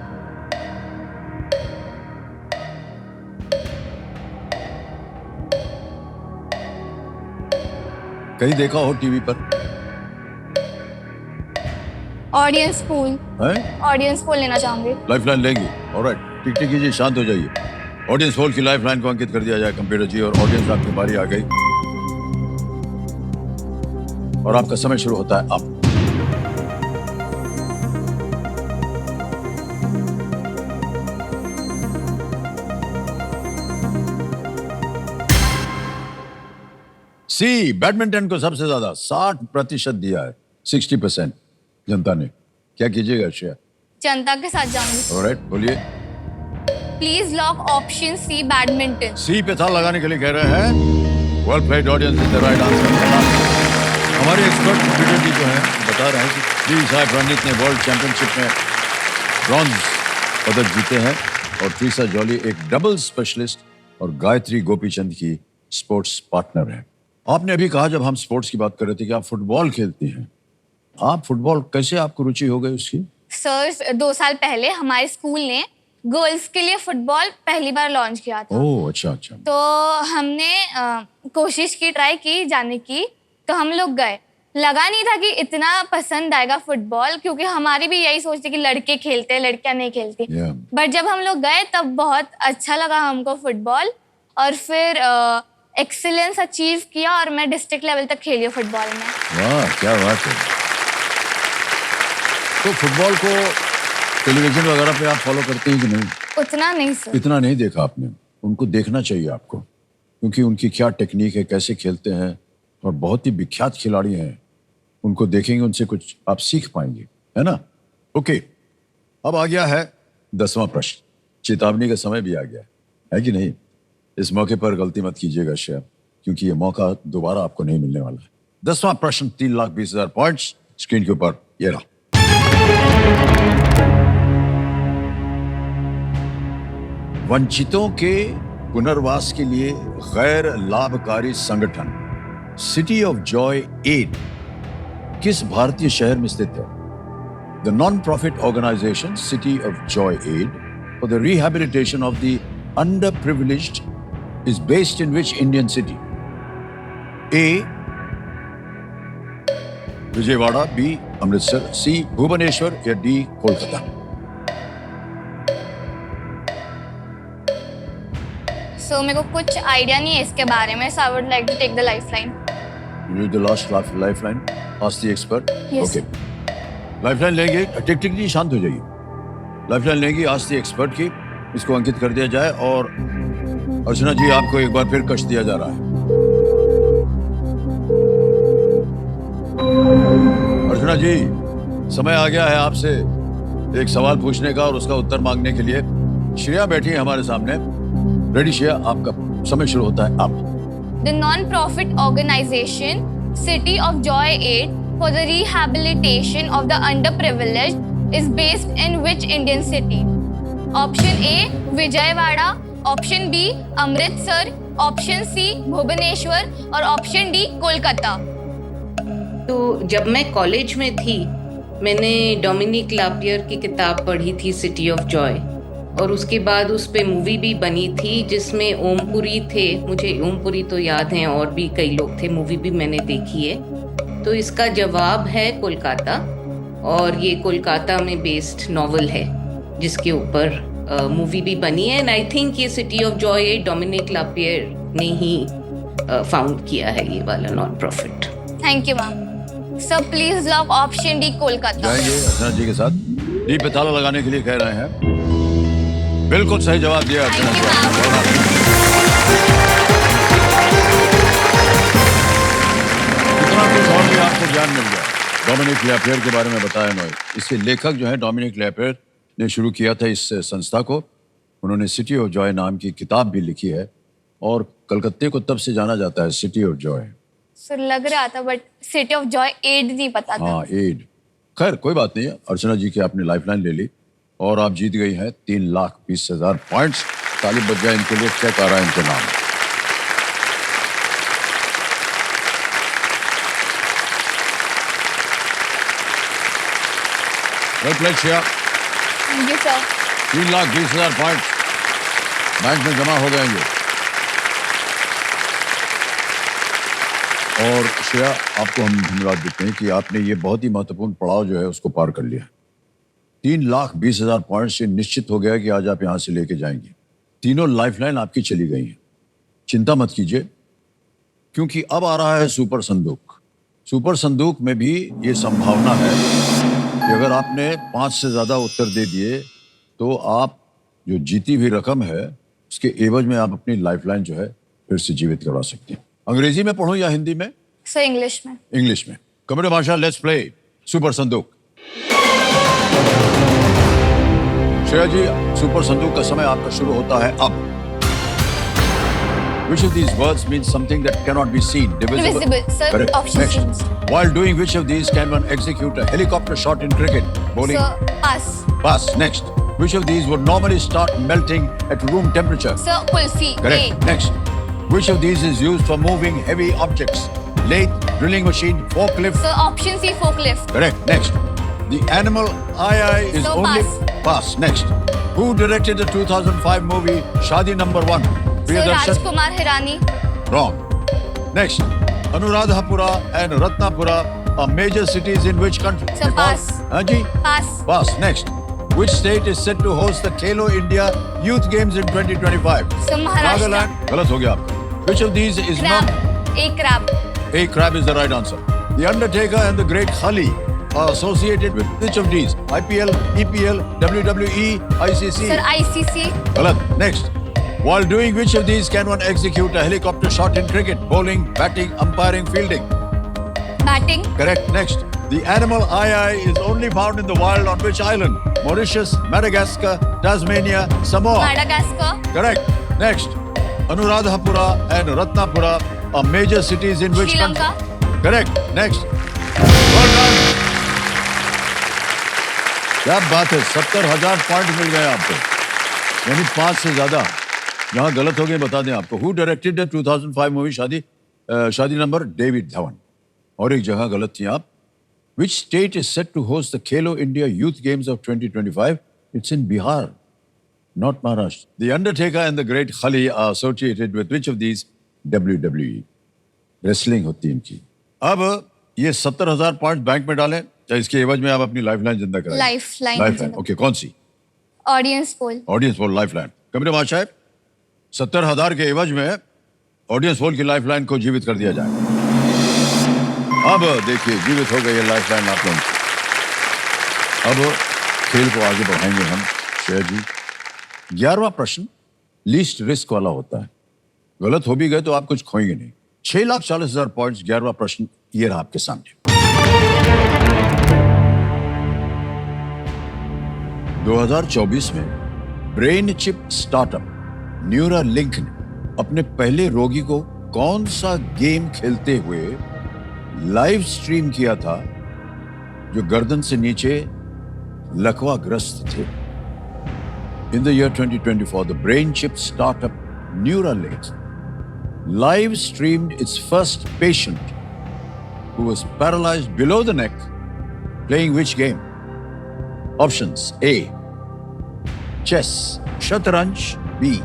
कहीं देखा हो टीवी पर? ऑडियंस पूल, हैं? ऑडियंस पूल लेना चाहूंगी। लाइफलाइन लेंगे? ऑलराइट, टिक टिक कीजिए, शांत हो जाइए। ऑडियंस होल की लाइफलाइन को अंकित कर दिया जाए कंप्यूटर जी, और ऑडियंस आपकी बारी आ गई और आपका समय शुरू होता है अब। सी, बैडमिंटन को सबसे ज्यादा 60% दिया है, 60% जनता ने। क्या कीजिएगा श्रेया? जनता के साथ जाऊंगी। ऑलराइट, बोलिए। Please lock option C badminton. C पे ताल लगाने के लिए कह रहे हैं। Well played audience, is the right answer. हमारे एक्सपर्ट कंप्यूटर जी जो हैं बता रहे हैं कि बी साई प्रणीत ने वर्ल्ड चैंपियनशिप में ब्रॉन्ज पदक जीते हैं और ट्रेसा जॉली एक डबल स्पेशलिस्ट और गायत्री गोपीचंद की स्पोर्ट्स पार्टनर है। आपने अभी कहा जब हम स्पोर्ट्स की बात कर रहे थे कि आप फुटबॉल खेलती हैं। आप फुटबॉल कैसे आपको रुचि हो गई उसकी? सर 2 साल पहले हमारे स्कूल ने गर्ल्स के लिए फुटबॉल पहली बार लॉन्च किया था। ओह अच्छा अच्छा। तो हमने कोशिश की, ट्राई की जाने की, तो हम लोग गए। लगा नहीं था कि इतना पसंद आएगा फुटबॉल, क्योंकि हमारी भी यही सोच थी कि लड़के खेलते हैं, लड़कियां नहीं खेलती। Yeah. बट जब हम लोग गए तब बहुत अच्छा लगा हमको फुटबॉल, और फिर एक्सीलेंस अचीव किया और मैं डिस्ट्रिक्ट लेवल तक खेली हूँ फुटबॉल में। वाह क्या बात है। तो फुटबॉल को टेलीविजन वगैरह पे आप फॉलो करते हैं कि नहीं? उतना नहीं सर। इतना नहीं देखा आपने? उनको देखना चाहिए आपको, क्योंकि उनकी क्या टेक्निक है, कैसे खेलते हैं, और बहुत ही विख्यात खिलाड़ी हैं। उनको देखेंगे, उनसे कुछ आप सीख पाएंगे, है ना? ओके, अब आ गया है 10वां प्रश्न। चेतावनी का समय भी आ गया है कि नहीं? इस मौके पर गलती मत कीजिएगा श्रेया, क्योंकि ये मौका दोबारा आपको नहीं मिलने वाला है। 10वां प्रश्न 3,20,000 पॉइंट्स स्क्रीन के ऊपर ये रहा। वंचितों के पुनर्वास के लिए गैर लाभकारी संगठन सिटी ऑफ जॉय एड किस भारतीय शहर में स्थित है? The non profit organisation City of Joy aid for the rehabilitation of the underprivileged is based in which Indian city? A. Vijayawada, B. Amritsar, C. Bhubaneswar या D. कोलकाता? सो मेरे को कुछ आइडिया नहीं है इसके बारे में, so I would like to take the lifeline. You the last lifeline. Ask the expert. Yes. Okay. Lifeline लेंगे, टिक टिक जी शांत हो जाइए। लाइफलाइन लेंगे, आस्क द एक्सपर्ट की, इसको अंकित कर दिया जाए। और अर्चना जी आपको एक बार फिर कष्ट दिया जा रहा है। अर्चना जी, समय आ गया है आपसे एक सवाल पूछने का और उसका उत्तर मांगने के लिए। श्रेया बैठी है हमारे सामने। रेडी श्रेया, आपका समय शुरू होता है अब। The non-profit organization City of Joy Aid for the rehabilitation of the underprivileged is based in which Indian city? Option A Vijayawada, option B Amritsar, option C Bhubaneswar और ऑप्शन डी कोलकाता। तो जब मैं कॉलेज में थी मैंने डोमिनिक लापियर की किताब पढ़ी थी सिटी ऑफ जॉय, और उसके बाद उस पे मूवी भी बनी थी जिसमें ओमपुरी थे। मुझे ओमपुरी तो याद हैं, और भी कई लोग थे, मूवी भी मैंने देखी है। तो इसका जवाब है कोलकाता, और ये कोलकाता में बेस्ड नॉवल है जिसके ऊपर मूवी भी बनी है। एंड आई थिंक ये सिटी ऑफ जॉय डोमिनिक लापियर ने ही फाउंड किया है ये वाला non profit. Thank you ma'am. Sir please lock option D Kolkata. जाएंगे अर्चना जी के साथ। डी पे ताला लगाने के लिए कह रहे हैं। बिल्कुल सही जवाब दिया अर्चना Thank you, ji. ma'am. Well done. इतना कुछ और भी आपको ज्ञान मिल गया। डोमिनिक लेपेयर के बारे में बताया नोए। इसके लेखक जो है डोमिनिक लेपेयर ने शुरू किया था इस संस्था को। उन्होंने सिटी ऑफ जॉय नाम की किताब भी लिखी है और कलकत्ते को तब से जाना जाता है सिटी ऑफ जॉय। सर लग रहा था but City of Joy aid नहीं पता था। हाँ एड। खैर कोई बात नहीं है, अर्चना जी की आपने लाइफलाइन ले ली और आप जीत गई हैं 3,20,000 पॉइंट्स। ताली बज जाए इनके लिए, चेक आ रहा है इनके नाम। Well played Shreya. Thank you sir. 3,20,000 points bank में जमा हो जाएंगे। और श्रेया आपको हम धन्यवाद देते हैं कि आपने ये बहुत ही महत्वपूर्ण पड़ाव जो है उसको पार कर लिया। 3,20,000 पॉइंट से निश्चित हो गया कि आज आप यहां से लेके जाएंगे। तीनों लाइफलाइन आपकी चली गई हैं। चिंता मत कीजिए क्योंकि अब आ रहा है सुपर संदूक। सुपर संदूक में भी ये संभावना है कि अगर आपने 5 से ज्यादा उत्तर दे दिए तो आप जो जीती हुई रकम है उसके एवज में आप अपनी लाइफलाइन जो है फिर से जीवित करवा सकते हैं। अंग्रेजी में पढ़ूं या हिंदी में? सर इंग्लिश में। इंग्लिश में। कमेटी भाषा, लेट्स प्ले सुपर संदूक। श्रेया जी, सुपर संदूक का समय आपका शुरू होता है अब। Which of these words means something that cannot be seen? Divisible. Sir, Correct. option Next. C. While doing which of these can one execute a helicopter shot in cricket? Bowling. Sir pass. Pass. Next. Which of these would normally start melting at room temperature? Sir kulfi. Correct. Next. Which of these is used for moving heavy objects? Lathe, drilling machine, forklift. Sir option C forklift. Correct. Next. The animal II is So only... pass. Pass. Next. Who directed the 2005 movie Shadi Number 1? Sir Rajkumar Hirani. Wrong. Next. Anuradhapura and Ratnapura are major cities in which country? Sir, pass. हाँ जी? पास। Pass. Next. Which state is set to host the Khelo India Youth Games in 2025? Sir Maharashtra. Nagaland. गलत हो गया आपका. Which of these is not... crab. एक crab. A crab is the right answer. The Undertaker and the Great Khali are associated with which of these? IPL, EPL, WWE, ICC. Sir ICC. Galat. Next. While doing which of these can one execute a helicopter shot in cricket? Bowling, batting, umpiring, fielding. Batting. Correct. Next. The animal II is only found in the wild on which island? Mauritius, Madagascar, Tasmania, Samoa. Madagascar. Correct. Next. Anuradhapura and Ratnapura are major cities in which Sri Lanka. country? Correct. Next. Well done. क्या बात है, 70,000 point मिल गए आपको, यानी 5 से ज्यादा। जहां गलत हो गए बता दें आपको। Who directed the 2005 मूवी शादी नंबर? डेविड धवन। और एक जगह गलत थी आप। Which state is set to host the Khelo India Youth Games of 2025? It's in Bihar, not Maharashtra. The Undertaker and the Great Khali are associated with which of these? WWE. Wrestling होती है इनकी। अब ये 70,000 point bank में डालें या इसके एवज में आप अपनी लाइफलाइन जिंदा कराएं? लाइफलाइन। ओके, कौन सी? Audience poll. Audience poll lifeline. कमरे बादशाह, 70,000 के एवज में ऑडियंस पोल की लाइफलाइन को जीवित कर दिया जाए। अब देखिए जीवित हो गई है लाइफलाइन आप लोगों की। अब खेल को आगे बढ़ाएंगे हम शेर जी। 11वां प्रश्न लीस्ट रिस्क वाला होता है। गलत हो भी गए तो आप कुछ खोएंगे नहीं। 6,40,000 पॉइंट्स। 11वां प्रश्न ये रहा आपके सामने। 2024 में ब्रेन चिप स्टार्टअप न्यूरालिंक ने अपने पहले रोगी को कौन सा गेम खेलते हुए लाइव स्ट्रीम किया था जो गर्दन से नीचे लकवाग्रस्त थे? In the year 2024, the brain chip startup Neuralink live streamed its first patient who was paralyzed below the neck playing which game? Options: A. Chess, Shatranj. B.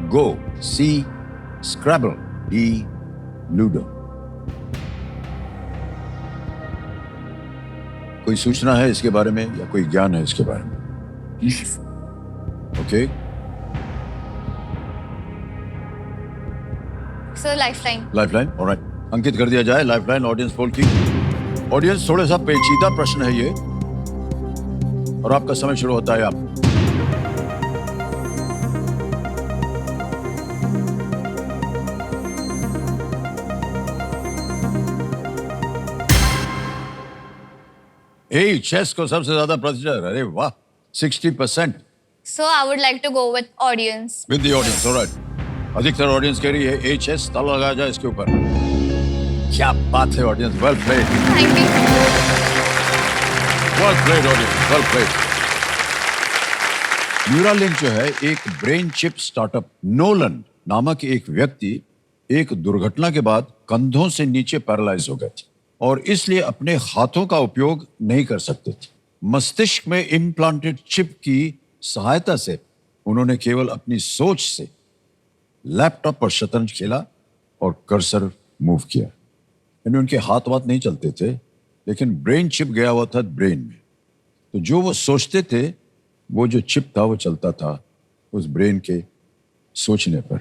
Go. C. Scrabble. D. Ludo. कोई सूचना है इसके बारे में या कोई ज्ञान है इसके बारे में? Okay. Sir lifeline. Lifeline, alright, अंकित कर दिया जाए लाइफलाइन ऑडियंस पोल की। ऑडियंस, थोड़ा सा पेचीदा प्रश्न है ये और आपका समय शुरू होता है आप। चेस को सबसे ज्यादा प्रतिशत, अरे वाह, 60% So I would like to go with audience. With the audience. Alright, अधिकतर ऑडियंस कह रही है ए चेस, ताला लगाया जाए इसके ऊपर। क्या बात है audience, well played, Thank you. Well played audience, well played. Neuralink जो है एक ब्रेन चिप स्टार्टअप। नोलन नामक एक व्यक्ति एक दुर्घटना के बाद कंधों से नीचे पैरालाइज हो गए थे और इसलिए अपने हाथों का उपयोग नहीं कर सकते थे। मस्तिष्क में इम्प्लांटेड चिप की सहायता से उन्होंने केवल अपनी सोच से लैपटॉप पर शतरंज खेला और कर्सर मूव किया। यानी उनके हाथ वाथ नहीं चलते थे, लेकिन ब्रेन चिप गया हुआ था ब्रेन में। तो जो वो सोचते थे, वो जो चिप था वो चलता था उस ब्रेन के सोचने पर।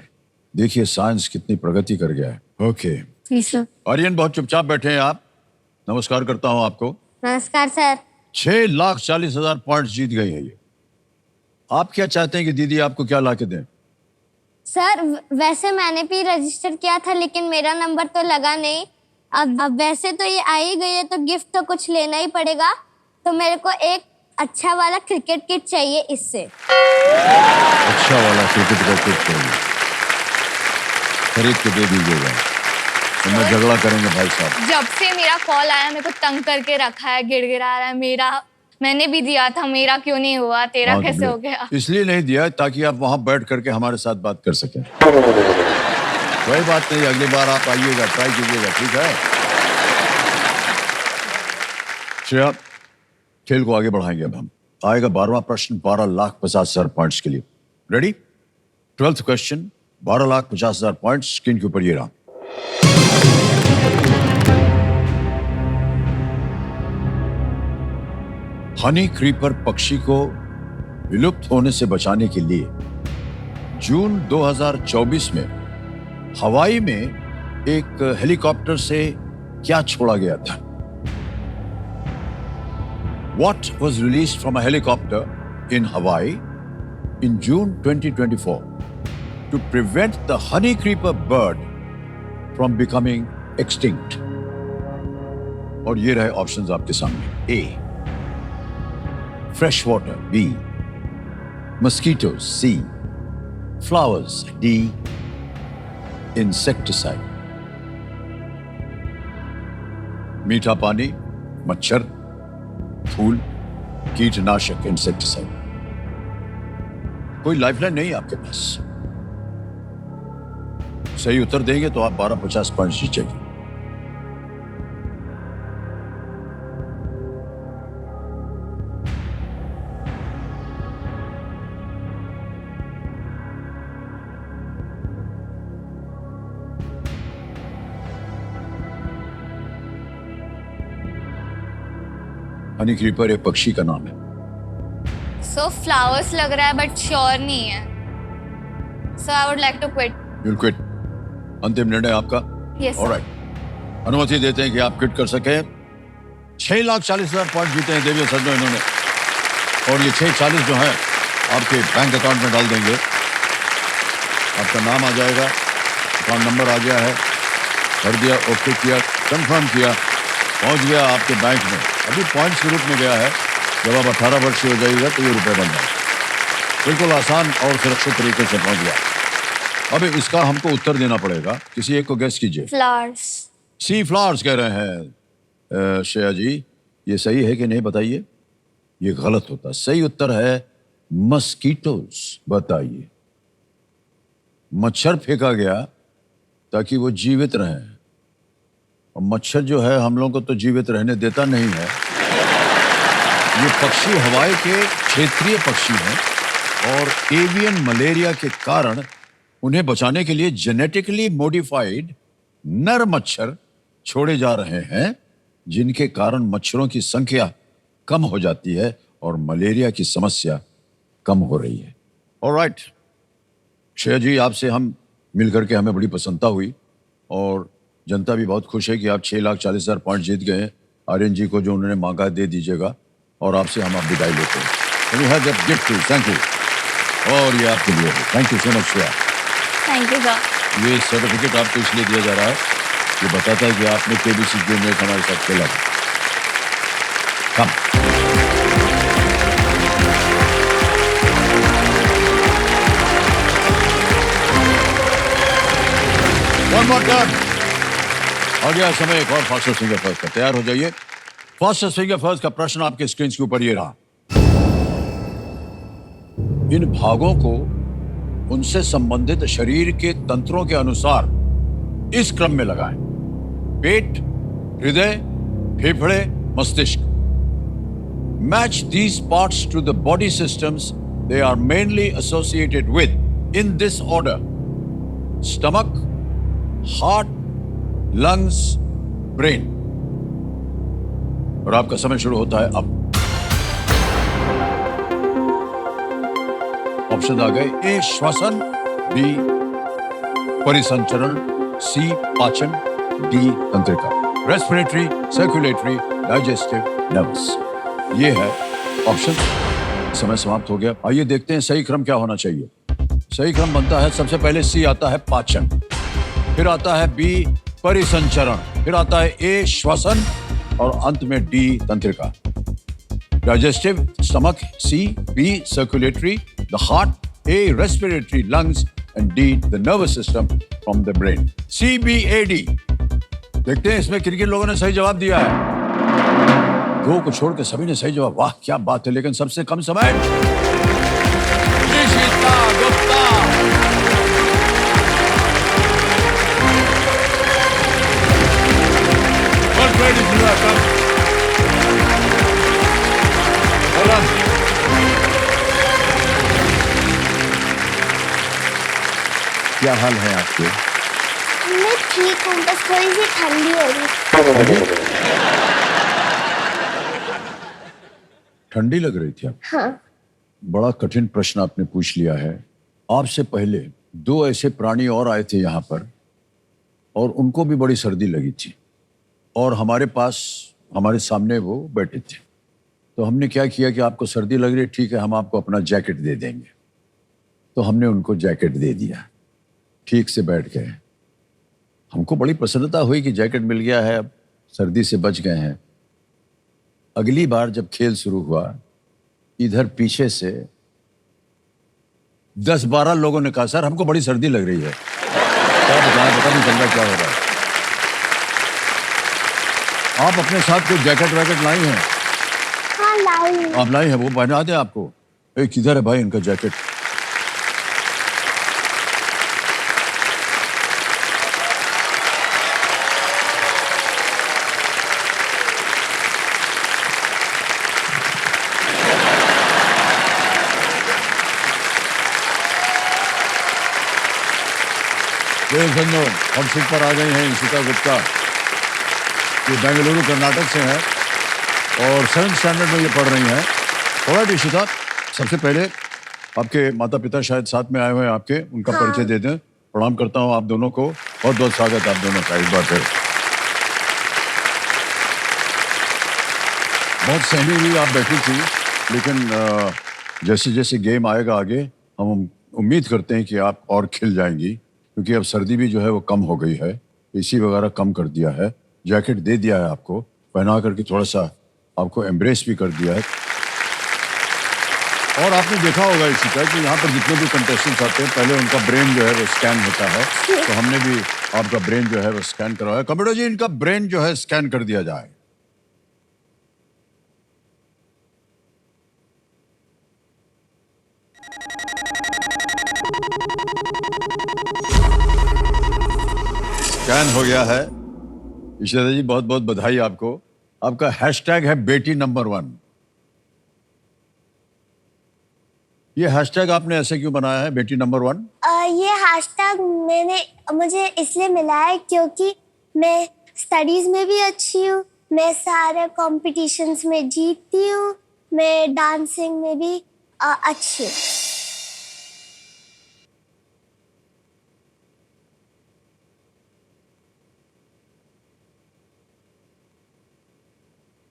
देखिए साइंस कितनी प्रगति कर गया है। ओके जी सर। आर्यन, बहुत चुपचाप बैठे हैं आप। नमस्कार करता हूं आपको। नमस्कार सर। 6,40,000 पॉइंट्स जीत गई है ये। आप क्या चाहते हैं कि दीदी आपको क्या ला के दें? सर वैसे मैंने भी रजिस्टर किया था लेकिन मेरा नंबर तो लगा नहीं। अब वैसे तो ये आ ही गई है तो गिफ्ट तो कुछ लेना ही पड़ेगा। तो मेरे को एक अच्छा वाला क्रिकेट किट चाहिए इससे। अच्छा वाला क्रिकेट का किट चाहिए, खरीद के दे दीजिएगा। तो मैं झगड़ा करेंगे भाई साहब। जब से मेरा कॉल आया मेरे को तंग करके रखा है, गिड़गिड़ा रहा है। मेरा मैंने भी दिया था, मेरा क्यों नहीं हुआ, तेरा हाँ, कैसे हो गया? इसलिए नहीं दिया ताकि आप वहां बैठ करके हमारे साथ बात कर सकें। कोई बात नहीं, अगली बार आप आइएगा, ट्राई कीजिएगा, ठीक है? श्रेया, खेल को आगे बढ़ाएंगे अब हम। आएगा 12वां प्रश्न 12,50,000 पॉइंट्स के लिए। Ready? 12th question, 12,50,000 points. Screen के ऊपर ये रहा। हनी क्रीपर पक्षी को विलुप्त होने से बचाने के लिए जून 2024 में हवाई में एक हेलीकॉप्टर से क्या छोड़ा गया था? What was released from a helicopter in Hawaii in June 2024 to prevent the honey creeper bird from becoming extinct? और ये रहे ऑप्शंस आपके सामने। A, fresh water, B, mosquitoes, C, flowers, D, insecticide. मीठा पानी, मच्छर, फूल, कीटनाशक, इंसेक्टिसाइड। कोई लाइफलाइन नहीं है आपके पास। सही उत्तर देंगे तो आप 12,50 पॉइंट जीतेंगे। हनी क्रीपर एक पक्षी का नाम है। So flowers लग रहा है बट श्योर नहीं है। So I would like to quit. You'll quit. अंतिम निर्णय आपका? Yes, sir. ऑलराइट, अनुमति देते हैं कि आप क्विट कर सके। 6,40,000 पॉइंट जीते हैं देवी और सज्जनों इन्होंने, और ये 6,40 जो है आपके बैंक अकाउंट में डाल देंगे। आपका नाम आ जाएगा, अकाउंट नंबर आ गया है, भर दिया, ओके किया, कंफर्म किया, पहुंच गया आपके बैंक में। अभी पॉइंट्स के रूप में गया है। जब आप 18 वर्ष से हो जाएगा तो ये रुपए बन जाएगा। बिल्कुल आसान और सुरक्षित तरीके से पहुंच गया। अब इसका हमको उत्तर देना पड़ेगा। किसी एक को गेस कीजिए। फ्लावर्स। सी फ्लावर्स कह रहे हैं श्रेया जी, ये सही है कि नहीं बताइए? ये गलत होता। सही उत्तर है मस्कीटोस। बताइए। मच्छर फेंका गया ताकि वो जीवित रहें, और मच्छर जो है हम लोगों को तो जीवित रहने देता नहीं है। ये पक्षी हवाई के क्षेत्रीय पक्षी हैं और एवियन मलेरिया के कारण उन्हें बचाने के लिए जेनेटिकली मॉडिफाइड नर मच्छर छोड़े जा रहे हैं, जिनके कारण मच्छरों की संख्या कम हो जाती है और मलेरिया की समस्या कम हो रही है। ऑलराइट श्रेया जी, आपसे हम मिलकर के हमें बड़ी प्रसन्नता हुई और जनता भी बहुत खुश है कि आप 6,40,000 पॉइंट जीत गए हैं। आर्यन जी को जो उन्होंने मांगा दे दीजिएगा और आपसे हम आप विदाई लेते हैं। Gift, thank you. और ये आपके लिए है। Thank you so much Shreya. Thank you sir. ये सर्टिफिकेट आपको इसलिए दिया जा रहा है, ये बताता है कि आपने केबीसी गेम में हमारे साथ खेला। कम। One more turn. आ गया समय एक और फास्टेस्ट फिंगर फर्स्ट का। तैयार हो जाइए। फास्टेस्ट फिंगर फर्स्ट का प्रश्न आपके स्क्रीन के ऊपर ये रहा। इन भागों को उनसे संबंधित शरीर के तंत्रों के अनुसार इस क्रम में लगाएं: पेट, हृदय, फेफड़े, मस्तिष्क। Match these parts to the body systems they are mainly associated with in this order: stomach, heart, lungs, brain. और आपका समय शुरू होता है अब। ऑप्शन आ गए: ए श्वसन, बी परिसंचरण, सी पाचन, डी तंत्रिका। Respiratory, circulatory, digestive, nervous. ये है ऑप्शन। समय समाप्त हो गया। आइए देखते हैं सही क्रम क्या होना चाहिए। सही क्रम बनता है, सबसे पहले सी आता है पाचन, फिर आता है बी परिसंचरण, फिर आता है ए श्वसन और अंत में डी तंत्रिका। Digestive stomach, C, B circulatory, the heart, A respiratory, lungs and D the nervous system from the brain. CBAD। देखते हैं इसमें किन किन लोगों ने सही जवाब दिया है। दो को छोड़ के सभी ने सही जवाब। वाह क्या बात है। लेकिन सबसे कम समय निशिता गुप्ता। क्या हाल है आपके? मैं ठीक हूँ, बस थोड़ी सी ठंडी हो रही। ठंडी लग रही थी आप? हाँ। बड़ा कठिन प्रश्न आपने पूछ लिया है। आपसे पहले दो ऐसे प्राणी और आए थे यहाँ पर और उनको भी बड़ी सर्दी लगी थी और हमारे पास, हमारे सामने वो बैठे थे। तो हमने क्या किया कि आपको सर्दी लग रही है, ठीक है, हम आपको अपना जैकेट दे देंगे। तो हमने उनको जैकेट दे दिया, ठीक से बैठ गए। हमको बड़ी प्रसन्नता हुई कि जैकेट मिल गया है, अब सर्दी से बच गए हैं। अगली बार जब खेल शुरू हुआ, इधर पीछे से 10-12 लोगों ने कहा, सर हमको बड़ी सर्दी लग रही है। क्या बताएं, पता नहीं चल रहा क्या हो रहा है। आप अपने साथ कोई जैकेट वैकेट लाई हैं? हाँ लाई हूँ। आप लाई हैं, वो पहना दें आपको। किधर है भाई इनका जैकेट? हम सीट पर आ गई हैं ईशिता गुप्ता। ये बेंगलुरु कर्नाटक से हैं और 7th स्टैंडर्ड में ये पढ़ रही हैं। ऑलराइट ईशिता, सबसे पहले आपके माता पिता शायद साथ में आए हुए हैं आपके, उनका हाँ। परिचय दे दें। प्रणाम करता हूँ आप दोनों को, बहुत बहुत स्वागत है आप दोनों का एक बार फिर। बहुत सहमी हुई आप बैठी थी, लेकिन जैसे जैसे गेम आएगा आगे हम उम्मीद करते हैं कि आप और खिल जाएंगी, क्योंकि अब सर्दी भी जो है वो कम हो गई है, एसी वगैरह कम कर दिया है, जैकेट दे दिया है आपको, पहना करके थोड़ा सा आपको एम्ब्रेस भी कर दिया है। और आपने देखा होगा इसी तरह कि यहाँ पर जितने भी कंटेस्टेंट्स आते हैं पहले उनका ब्रेन जो है वो स्कैन होता है, तो हमने भी आपका ब्रेन जो है वो स्कैन करवाया। कंप्यूटर जी, इनका ब्रेन जो है स्कैन कर दिया जाए। स्कैन हो गया है। ईशिता जी बहुत बहुत बधाई आपको। आपका हैशटैग है बेटी नंबर 1। ये हैशटैग आपने ऐसे क्यों बनाया है, बेटी नंबर 1? ये हैशटैग मुझे इसलिए मिला है क्योंकि मैं स्टडीज में भी अच्छी हूँ, मैं सारे कॉम्पिटिशन्स में जीतती हूँ, मैं डांसिंग में भी अच्छी हूँ।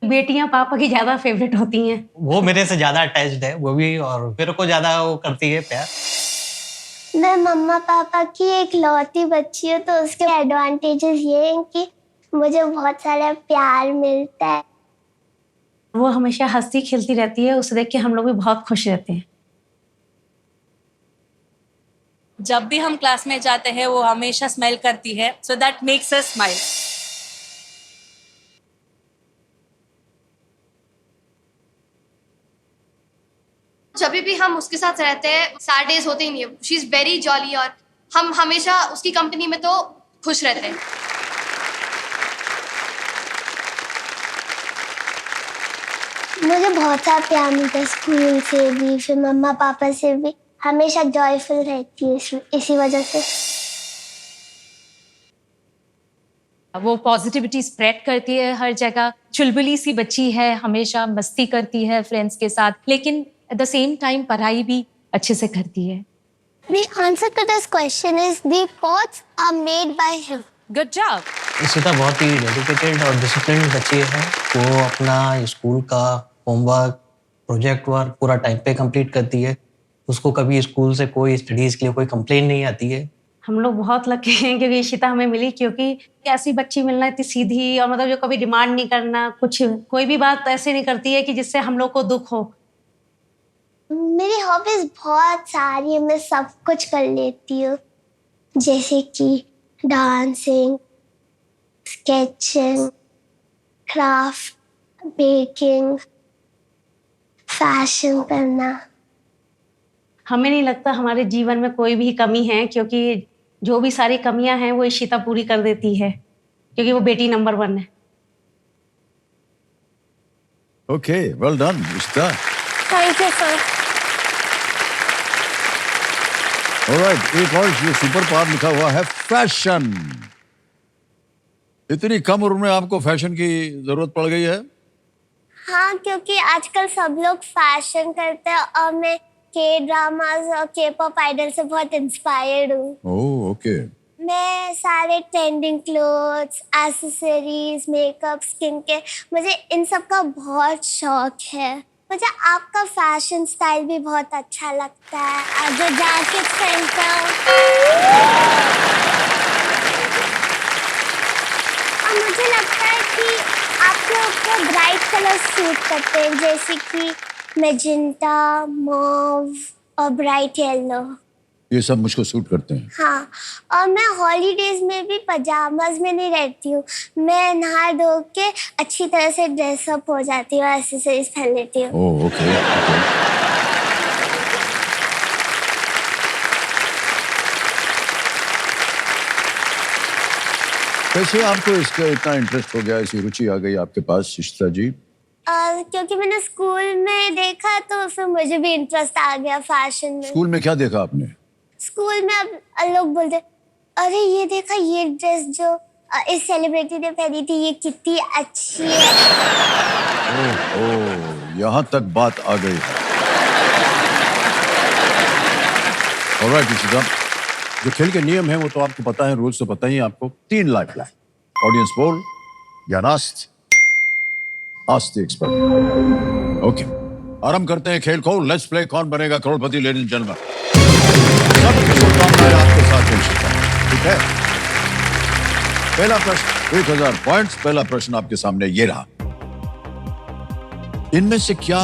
बेटियां पापा की ज्यादा फेवरेट होती हैं। वो मेरे से ज्यादा अटैच्ड है वो भी, और मेरे को ज्यादा वो करती है प्यार। मैं मम्मा पापा की एक लौती बच्ची हूँ, तो उसके एडवांटेजेस ये हैं कि मुझे बहुत सारा प्यार मिलता है। वो हमेशा हंसती खेलती रहती है, उसे देख के हम लोग भी बहुत खुश रहते हैं। जब भी हम क्लास में जाते हैं वो हमेशा स्माइल करती है, so that makes us smile. जब भी हम उसके साथ रहते हैं सैड डेज होते ही नहीं है, शी इज़ वेरी जॉली और हम हमेशा उसकी कंपनी में तो खुश रहते हैं। मुझे बहुत सारा प्यार मिलता है स्कूल से भी, फिर मम्मा पापा से भी। हमेशा जॉयफुल रहती है इसी वजह से। वो पॉजिटिविटी स्प्रेड करती है हर जगह, चुलबुली सी बच्ची है, हमेशा मस्ती करती है फ्रेंड्स के साथ, लेकिन एट द सेम टाइम पढ़ाई भी अच्छे से करती है। The answer to this question is the pots are made by him. Good job. Ishita बहुत ही डेडिकेटेड और डिसिप्लिन्ड बच्ची है। वो अपना स्कूल का होमवर्क, प्रोजेक्ट वर्क पूरा टाइम पे कंप्लीट करती है। उसको कभी स्कूल से कोई स्टडीज के लिए कोई कंप्लेन नहीं आती है। हम लोग बहुत लकी हैं क्योंकि इशिता हमें मिली, क्योंकि ऐसी बच्ची मिलना इतनी सीधी और मतलब जो कभी डिमांड नहीं करना, कुछ कोई भी बात ऐसे नहीं करती है कि जिससे हम लोग को दुख हो। मेरी हॉबीज बहुत सारी है, मैं सब कुछ कर लेती हूँ, जैसे कि dancing, sketching, craft, baking, fashion करना। हमें नहीं लगता हमारे जीवन में कोई भी कमी है, क्योंकि जो भी सारी कमियां हैं वो इशिता पूरी कर देती है, क्योंकि वो बेटी नंबर 1 है। Okay, well done Ishita. Thank you sir. Alright, एक और ये सुपर पावर लिखा हुआ है फैशन। इतनी कम उम्र में आपको फैशन की जरूरत पड़ गई है? हाँ, क्योंकि आजकल सब लोग फैशन करते हैं और मैं के ड्रामास और के पॉप आइडल से बहुत इंस्पायर्ड हूँ। ओह, ओके। मैं सारे trending clothes, accessories, makeup, skin care, मुझे इन सब का बहुत शौक है। मुझे आपका फैशन स्टाइल भी बहुत अच्छा लगता है, और जो जैकेट पहनता हूँ, और मुझे लगता है कि आपके ऊपर ब्राइट कलर सूट करते हैं, जैसे कि मैजेंटा, मॉव और ब्राइट येलो। ये सब मुझको सूट करते हैं। हाँ, और मैं हॉलीडेज में भी पजामाज में नहीं रहती हूँ, मैं नहा धो के अच्छी तरह से ड्रेसअप हो जाती हूँ, एक्सेसरीज पहन लेती हूँ। ओह, ओके, ओके। कैसे आपको इसका इतना इंटरेस्ट हो गया, ऐसी रुचि आ गई आपके पास इशिता जी? क्योंकि मैंने स्कूल में देखा तो फिर मुझे भी इंटरेस्ट आ गया फैशन में। स्कूल में क्या देखा आपने? स्कूल में अब लोग बोलते, अरे ये देखा, ये ड्रेस जो इस सेलिब्रिटी ने पहनी थी, ये कितनी अच्छी है। ओह, यहाँ तक बात आ गई है। ऑलराइट इशिता, जो खेल के नियम हैं वो तो आपको पता है, रूल्स तो पता ही है आपको। 3 लाइफलाइन, ऑडियंस पोल या नास्ट, आस्क द एक्सपर्ट। ओके, आरंभ करते हैं खेल को। Let's play Kaun Banega Crorepati, ladies and gentleman. सब शुभकामनाएं आपके साथ हैं इशिता, ठीक है? पहला प्रश्न 1000 पॉइंट्स। पहला प्रश्न आपके सामने ये रहा, इनमें से क्या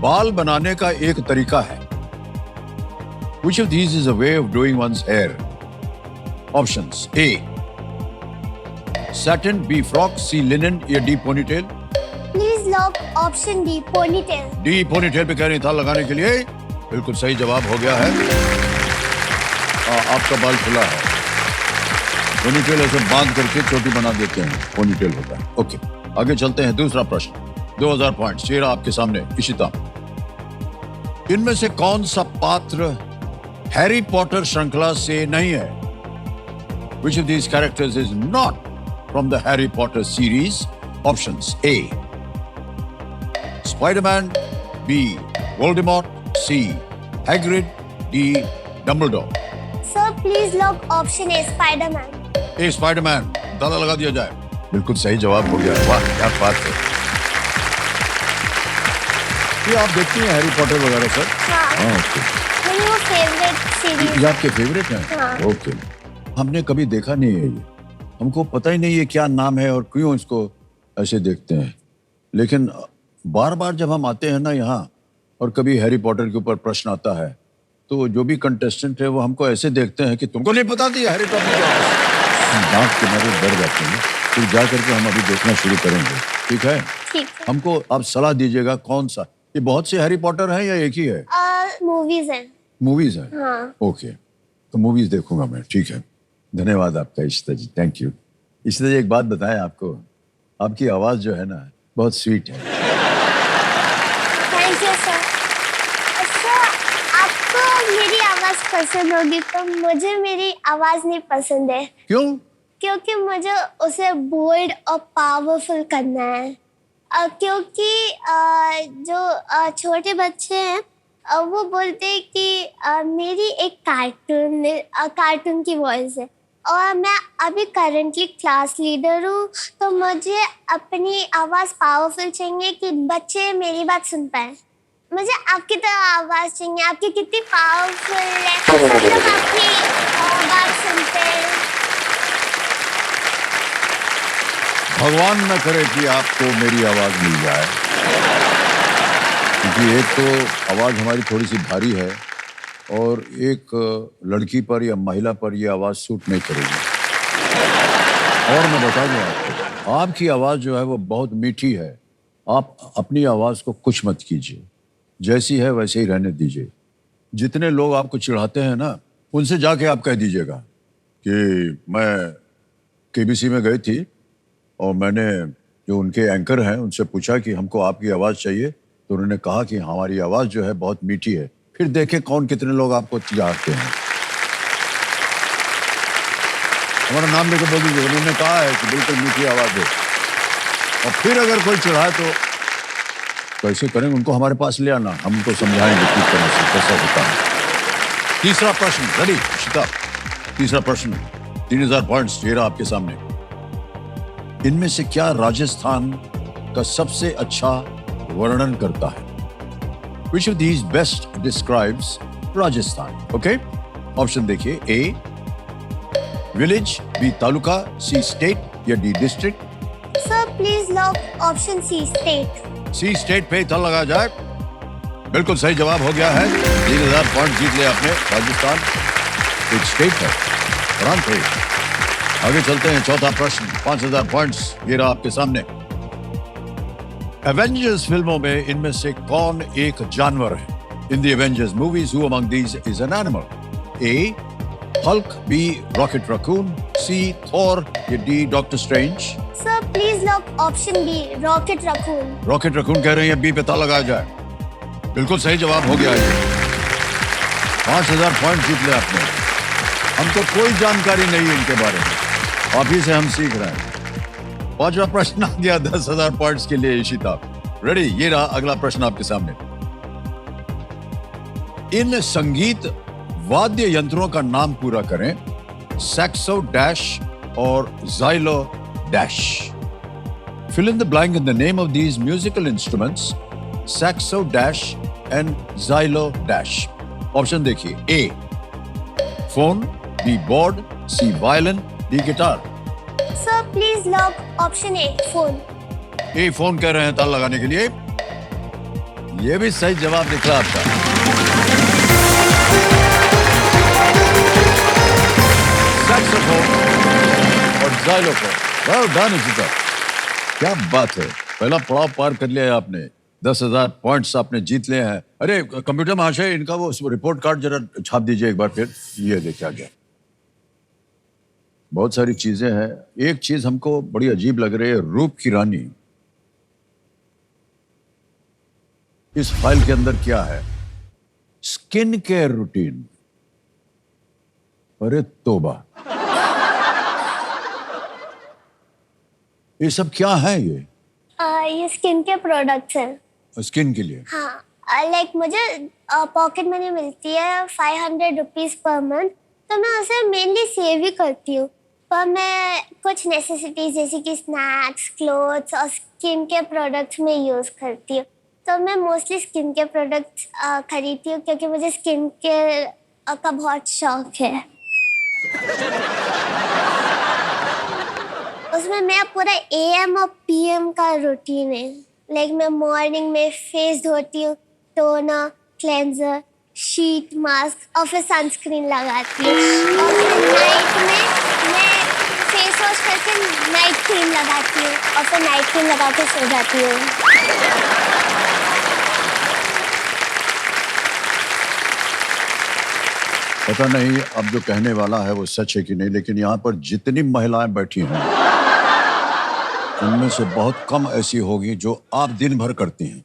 बाल बनाने का एक तरीका है? Which of these is a way of doing one's hair? Options: A, satin, B, frock, C, linen, या D, ponytail? Please lock option D, ponytail. D, ponytail पे कह रही था लगाने के लिए। बिल्कुल सही जवाब हो गया है। आपका बाल खुला है। पोनीटेल ऐसे बांध करके चोटी बना देते हैं, पोनीटेल होता है। ओके, आगे चलते हैं। दूसरा प्रश्न 2000 पॉइंट। चेहरा आपके सामने इशिता, इनमें से कौन सा पात्र हैरी पॉटर श्रृंखला से नहीं है? Which of these characters is not from the Harry Potter series? Options: A, Spider-Man, B, Voldemort, C, Hagrid, D, Dumbledore. Sir please lock option A, Spiderman. A, Spiderman, ताला लगा दिया जाए। बिल्कुल सही जवाब हो गया है। वाह, क्या बात है। ये आप देखती हैं हैरी पॉटर वगैरह सर? हाँ, ओके। मेरी वो फेवरेट सीरीज। ये आपके फेवरेट हैं? हाँ। ओके। हमने कभी देखा नहीं है ये, हमको पता ही नहीं है क्या नाम है और क्यों इसको ऐसे देखते हैं, लेकिन बार बार जब हम आते हैं ना यहाँ और कभी हैरी पॉटर के ऊपर प्रश्न आता है तो जो भी कंटेस्टेंट है वो हमको ऐसे देखते हैं कि तुमको नहीं पता थी हैरी पॉटर क्या है? हम दांत के मारे डर जाते हैं। फिर जा करके हम अभी देखना शुरू करेंगे, ठीक है? ठीक है। हमको आप सलाह दीजिएगा कौन सा, ये बहुत से हैरी पॉटर हैं या एक ही है? मूवीज हैं। मूवीज हैं? हाँ। ओके, तो मूवीज देखूंगा मैं, ठीक है। धन्यवाद आपका इशिता जी, थैंक यू। इशिता जी एक बात बताएं, आपको आपकी आवाज जो है ना बहुत स्वीट है। Thank you sir. सर आपको मेरी आवाज पसंद होगी तो मुझे मेरी आवाज नहीं पसंद है, क्यों? क्योंकि मुझे उसे बोल्ड और पावरफुल करना है। क्योंकि जो छोटे बच्चे हैं वो बोलते हैं कि मेरी एक कार्टून की वॉइस है और मैं अभी करंटली क्लास लीडर हूँ, तो मुझे अपनी आवाज़ पावरफुल चाहिए कि बच्चे मेरी बात सुन पाए। मुझे आपकी तरह आवाज़ चाहिए, आपकी कितनी पावरफुल है, सब लोग आपकी बात सुनते हैं। भगवान न करे कि आपको मेरी आवाज मिल जाए, क्योंकि एक तो आवाज हमारी थोड़ी सी भारी है और एक लड़की पर या महिला पर ये आवाज सूट नहीं करेगी। और मैं बता दूं आपको, आपकी आवाज जो है वो बहुत मीठी है। आप अपनी आवाज को कुछ मत कीजिए, जैसी है वैसे ही रहने दीजिए। जितने लोग आपको चिढ़ाते हैं ना, उनसे जाके आप कह दीजिएगा कि मैं केबीसी में गई थी और मैंने जो उनके एंकर हैं उनसे पूछा कि हमको आपकी आवाज़ चाहिए, तो उन्होंने कहा कि हमारी आवाज़ जो है बहुत मीठी है। फिर देखें कौन कितने लोग आपको चिढ़ाते हैं। हमारा नाम लेकर बोल दीजिए, उन्होंने कहा है कि बिल्कुल मीठी आवाज़ है। और फिर अगर कोई चिढ़ाए तो कैसे करेंगे, उनको हमारे पास ले आना, हम उनको समझाएंगे किस तरह से कैसा होता है। तीसरा प्रश्न, रेडी इशिता? तीसरा प्रश्न 3000 पॉइंट्स ये रहा आपके सामने। इनमें से क्या राजस्थान का सबसे अच्छा वर्णन करता है? Which of these best describes Rajasthan? Okay, option देखिए। A village, B taluka, C state या D district? Sir please lock option C state. C state पे इतना लगा जाए। बिल्कुल सही जवाब हो गया है। 3000 पॉइंट जीत लिया आपने। राजस्थान एक स्टेट है। आराम से आगे चलते हैं। चौथा प्रश्न 5000 पॉइंट्स ये रहा आपके सामने। एवेंजर्स फिल्मों में इनमें से कौन एक जानवर है? In the Avengers movies who among these is an animal? A Hulk, B Rocket Raccoon, C Thor या D Doctor Strange? Sir please lock option B Rocket Raccoon. Rocket Raccoon कह रहे हैं, बी पे ताला लगाया जाए। बिल्कुल सही जवाब हो गया है। 5000 पॉइंट जीत लिया आपने। हमको कोई जानकारी नहीं है इनके बारे में, आप ही से हम सीख रहे हैं। पांचवा प्रश्न आ गया 10,000 पॉइंट्स के लिए इशिता। रेडी? ये रहा अगला प्रश्न आपके सामने। इन संगीत वाद्य यंत्रों का नाम पूरा करें। सैक्सो डैश और Xylo dash. Fill in the blank in the name of these musical instruments, saxo dash and xylo dash. Option देखिए। A phone, B board, C violin, D guitar. Sir please lock option A phone. A phone कह रहे हैं ताल लगाने के लिए। ये भी सही जवाब निकला आपका। सैक्सोफोन और xylophone. Well done, Ishita. क्या बात है, पहला पड़ाव पार कर लिया है आपने। 10,000 पॉइंट्स आपने जीत लिए हैं। अरे कंप्यूटर महाशय, इनका वो रिपोर्ट कार्ड जरा छाप दीजिए एक बार फिर। ये देखिए आ गया। बहुत सारी चीजें हैं। एक चीज हमको बड़ी अजीब लग रही है, रूप की रानी। इस फाइल के अंदर क्या है? Skin care routine. अरे तोबा, ये सब क्या है? ये स्किन के प्रोडक्ट्स हैं। स्किन के लिए? हाँ, लाइक मुझे पॉकेट मनी मिलती है 500 रुपीज पर मंथ, तो मैं उसे मेनली सेव ही करती हूँ। पर मैं कुछ नेसेसिटीज जैसे कि स्नैक्स, क्लोथ्स और स्किन के प्रोडक्ट्स में यूज़ करती हूँ। तो मैं मोस्टली स्किन के प्रोडक्ट्स खरीदती हूँ क्योंकि मुझे स्किन केयर का बहुत शौक है। उसमें मेरा पूरा AM और PM का रूटीन है। लाइक मैं मॉर्निंग में फेस धोती हूँ, टोनर, क्लेंजर, शीट मास्क और फिर सनस्क्रीन लगाती हूँ। और फिर नाइट में मैं फेस वॉश करके नाइट क्रीम लगाती हूँ और फिर नाइट क्रीम लगा के सो जाती हूँ। पता नहीं अब जो कहने वाला है वो सच है कि नहीं, लेकिन यहाँ पर जितनी महिलाएं बैठी हैं उनमें से बहुत कम ऐसी होगी जो आप दिन भर करती हैं।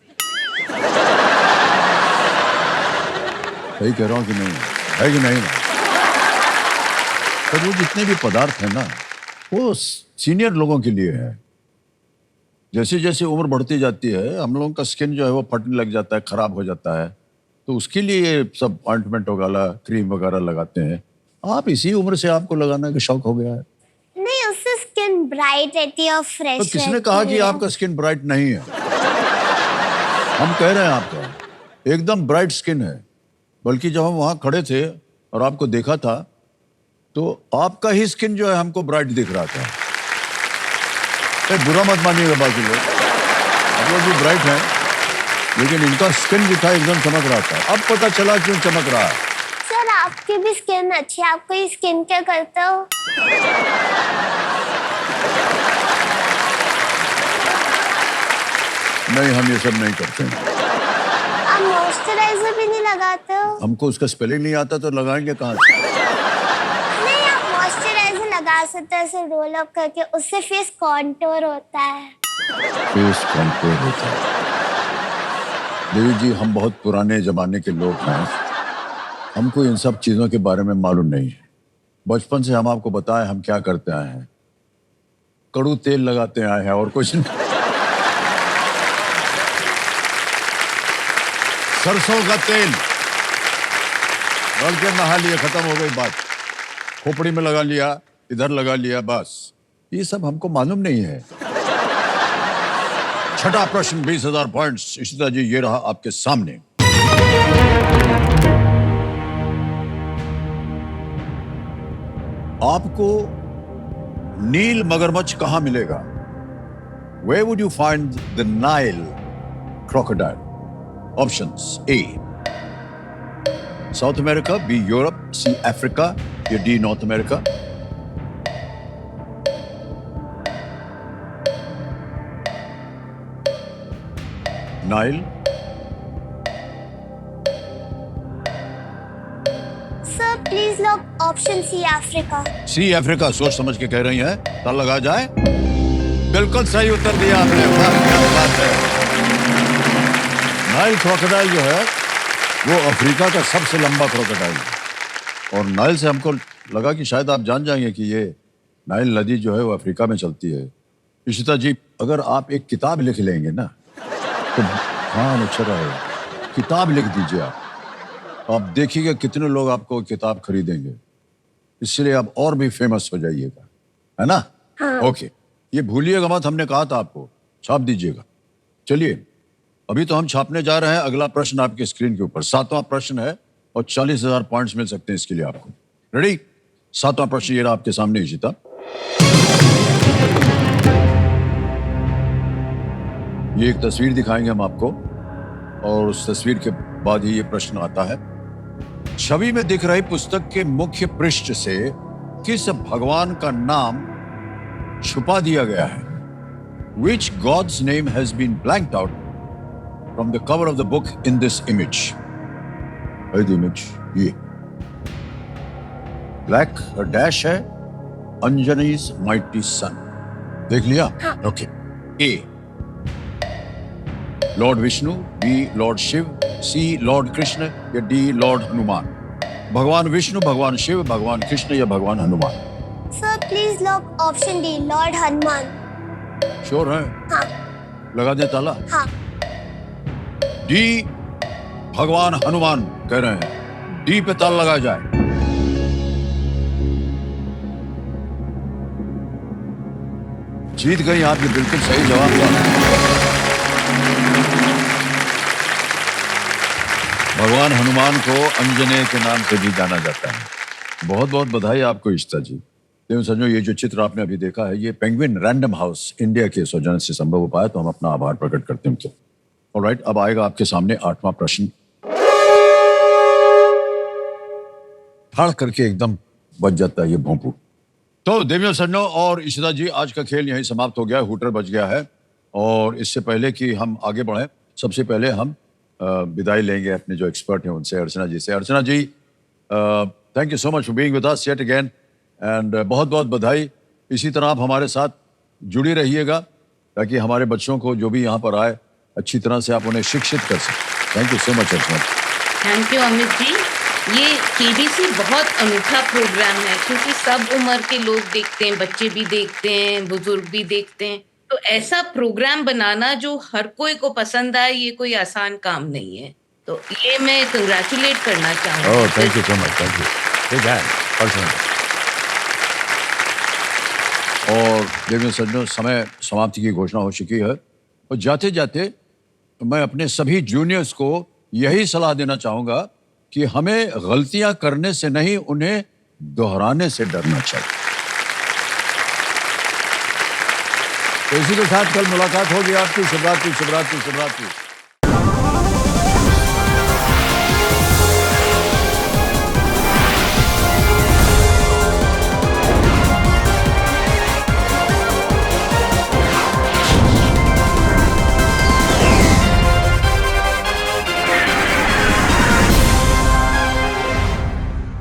सही कह रहा हूँ कि नहीं? है कि नहीं? तो वो जितने भी पदार्थ हैं ना वो सीनियर लोगों के लिए है। जैसे जैसे उम्र बढ़ती जाती है हम लोगों का स्किन जो है वो फटने लग जाता है, खराब हो जाता है, तो उसके लिए ये सब ऑइंटमेंट वगैरह, क्रीम वगैरह लगाते हैं। आप इसी उम्र से आपको लगाने का शौक हो गया है? नहीं, उससे स्किन ब्राइट रहती है और फ्रेश। तो किसने कहा कि आपका स्किन ब्राइट नहीं है? हम कह रहे हैं आपका एकदम ब्राइट स्किन है। बल्कि जब हम वहां खड़े थे और आपको देखा था तो आपका ही स्किन जो है हमको ब्राइट दिख रहा था। तो बुरा मत मानिएगा बाकी लोग, आप लोग भी ब्राइट हैं, लेकिन इनका स्किन जो था एकदम चमक रहा था। अब पता चला क्यों चमक रहा है। सर आपकी भी स्किन अच्छी है, आप कोई स्किन केयर करते हो? नहीं, हम ये सब नहीं करते। आप मॉइस्चराइजर भी नहीं लगाते हो? हमको उसका स्पेलिंग नहीं आता तो लगाएंगे कहाँ से? नहीं, आप मॉइस्चराइजर लगा सकते हैं ऐसे रोल अप करके, उससे फेस कॉन्टूर होता है। फेस कंट्रोल होता है। देवी जी, हम बहुत पुराने जमाने के लोग हैं, हमको इन सब चीजों के बारे में मालूम नहीं है। बचपन से हम आपको बताएं हम क्या करते आए हैं। कड़ू तेल लगाते आए हैं और कुछ नहीं। सरसों का तेल डाल के नहा लिया, खत्म हो गई बात। खोपड़ी में लगा लिया, इधर लगा लिया, बस। ये सब हमको मालूम नहीं है। छठा प्रश्न 20,000 पॉइंट्स। इशिता जी, ये रहा आपके सामने। आपको नील मगरमच्छ कहां मिलेगा? Where would you find the Nile crocodile? Options: A, South America, B, Europe, C, Africa, या D, North America. Nile. Sir please lock option C, Africa. C, Africa. सोच समझ के कह रही हैं, ताल लगा जाए। बिल्कुल सही उत्तर दिया आपने। क्या बात है। नाइल क्रोकोडाइल जो है वो अफ्रीका का सबसे लंबा क्रोकोडाइल है। और नाइल से हमको लगा कि शायद आप जान जाएंगे कि ये नाइल नदी जो है वो अफ्रीका में चलती है। इशिता जी, अगर आप एक किताब लिख लेंगे ना तो हाँ अच्छा रहेगा। किताब लिख दीजिए आप देखिएगा कितने लोग आपको किताब खरीदेंगे। इसलिए आप और भी फेमस हो जाइएगा, है ना? हाँ। ओके, ये भूलिएगा मत, हमने कहा था आपको छाप दीजिएगा। चलिए, अभी तो हम छापने जा रहे हैं। अगला प्रश्न आपके स्क्रीन के ऊपर 7वां प्रश्न है और 40,000 पॉइंट्स मिल सकते हैं इसके लिए आपको। रेडी? 7वां प्रश्न ये रहा आपके सामने इशिता। ये एक तस्वीर दिखाएंगे हम आपको और उस तस्वीर के बाद ही ये प्रश्न आता है। छवि में दिख रही पुस्तक के मुख्य पृष्ठ से किस भगवान का नाम छुपा दिया गया है? Which God's name has been blanked out from the cover of the book in this image? है the image ये ब्लैक डैश है, अंजनी's mighty son। देख लिया? Okay. A, Lord Vishnu, B, Lord Shiva, C, Lord Krishna, या डी, लॉर्ड हनुमान। भगवान विष्णु, भगवान शिव, भगवान कृष्ण या भगवान Hanuman? Sir please lock option D, Lord Hanuman. Sure है? हाँ। लगा दे ताला? हाँ। डी, भगवान हनुमान कह रहे हैं। डी पे ताला लगा जाए। जीत गई आपने, बिल्कुल सही जवाब दिया। भगवान हनुमान को अंजनेय के नाम से भी जाना जाता है। बहुत बहुत बधाई आपको इशिता जी। देवेंद्र सज्जनों, ये जो चित्र आपने अभी देखा है, ये पेंगुइन रैंडम हाउस इंडिया के सौजन्य से संभव हो पाया, तो हम अपना आभार प्रकट करते हैं उनको। ऑलराइट, अब आएगा आपके सामने 8वां प्रश्न। फाड़ करके एकदम बच जाता है ये भोंपू। तो देवेंद्र सज्जनों और इशिता जी, आज का खेल यहीं समाप्त हो गया है, हूटर बज गया है। और इससे पहले कि हम आगे बढ़ें, सबसे पहले हम विदाई लेंगे अपने जो एक्सपर्ट हैं उनसे, अर्चना जी से। Archana ji, thank you so much for being with us yet again, and बहुत बहुत बधाई। इसी तरह आप हमारे साथ जुड़ी रहिएगा ताकि हमारे बच्चों को जो भी यहाँ पर आए अच्छी तरह से आप उन्हें शिक्षित कर सकें। Thank you so much Archana. Thank you Amit ji. ये केबीसी बहुत अनूठा प्रोग्राम है क्योंकि सब उम्र के लोग देखते हैं, बच्चे भी देखते हैं, बुजुर्ग भी देखते हैं। तो ऐसा प्रोग्राम बनाना जो हर कोई को पसंद आए, ये कोई आसान काम नहीं है। तो ये मैं कंग्रेचुलेट करना चाहूँगी। Oh, thank you so much, thank you. ठीक है अर्चना। और देवेंद्र सज्जनों, समय समाप्ति की घोषणा हो चुकी है और जाते जाते मैं अपने सभी जूनियर्स को यही सलाह देना चाहूंगा कि हमें गलतियां करने से नहीं, उन्हें दोहराने से डरना चाहिए। तो इसी के साथ कल मुलाकात होगी आपकी। शुभरात्रि, शुभरात्रि, शुभरात्रि।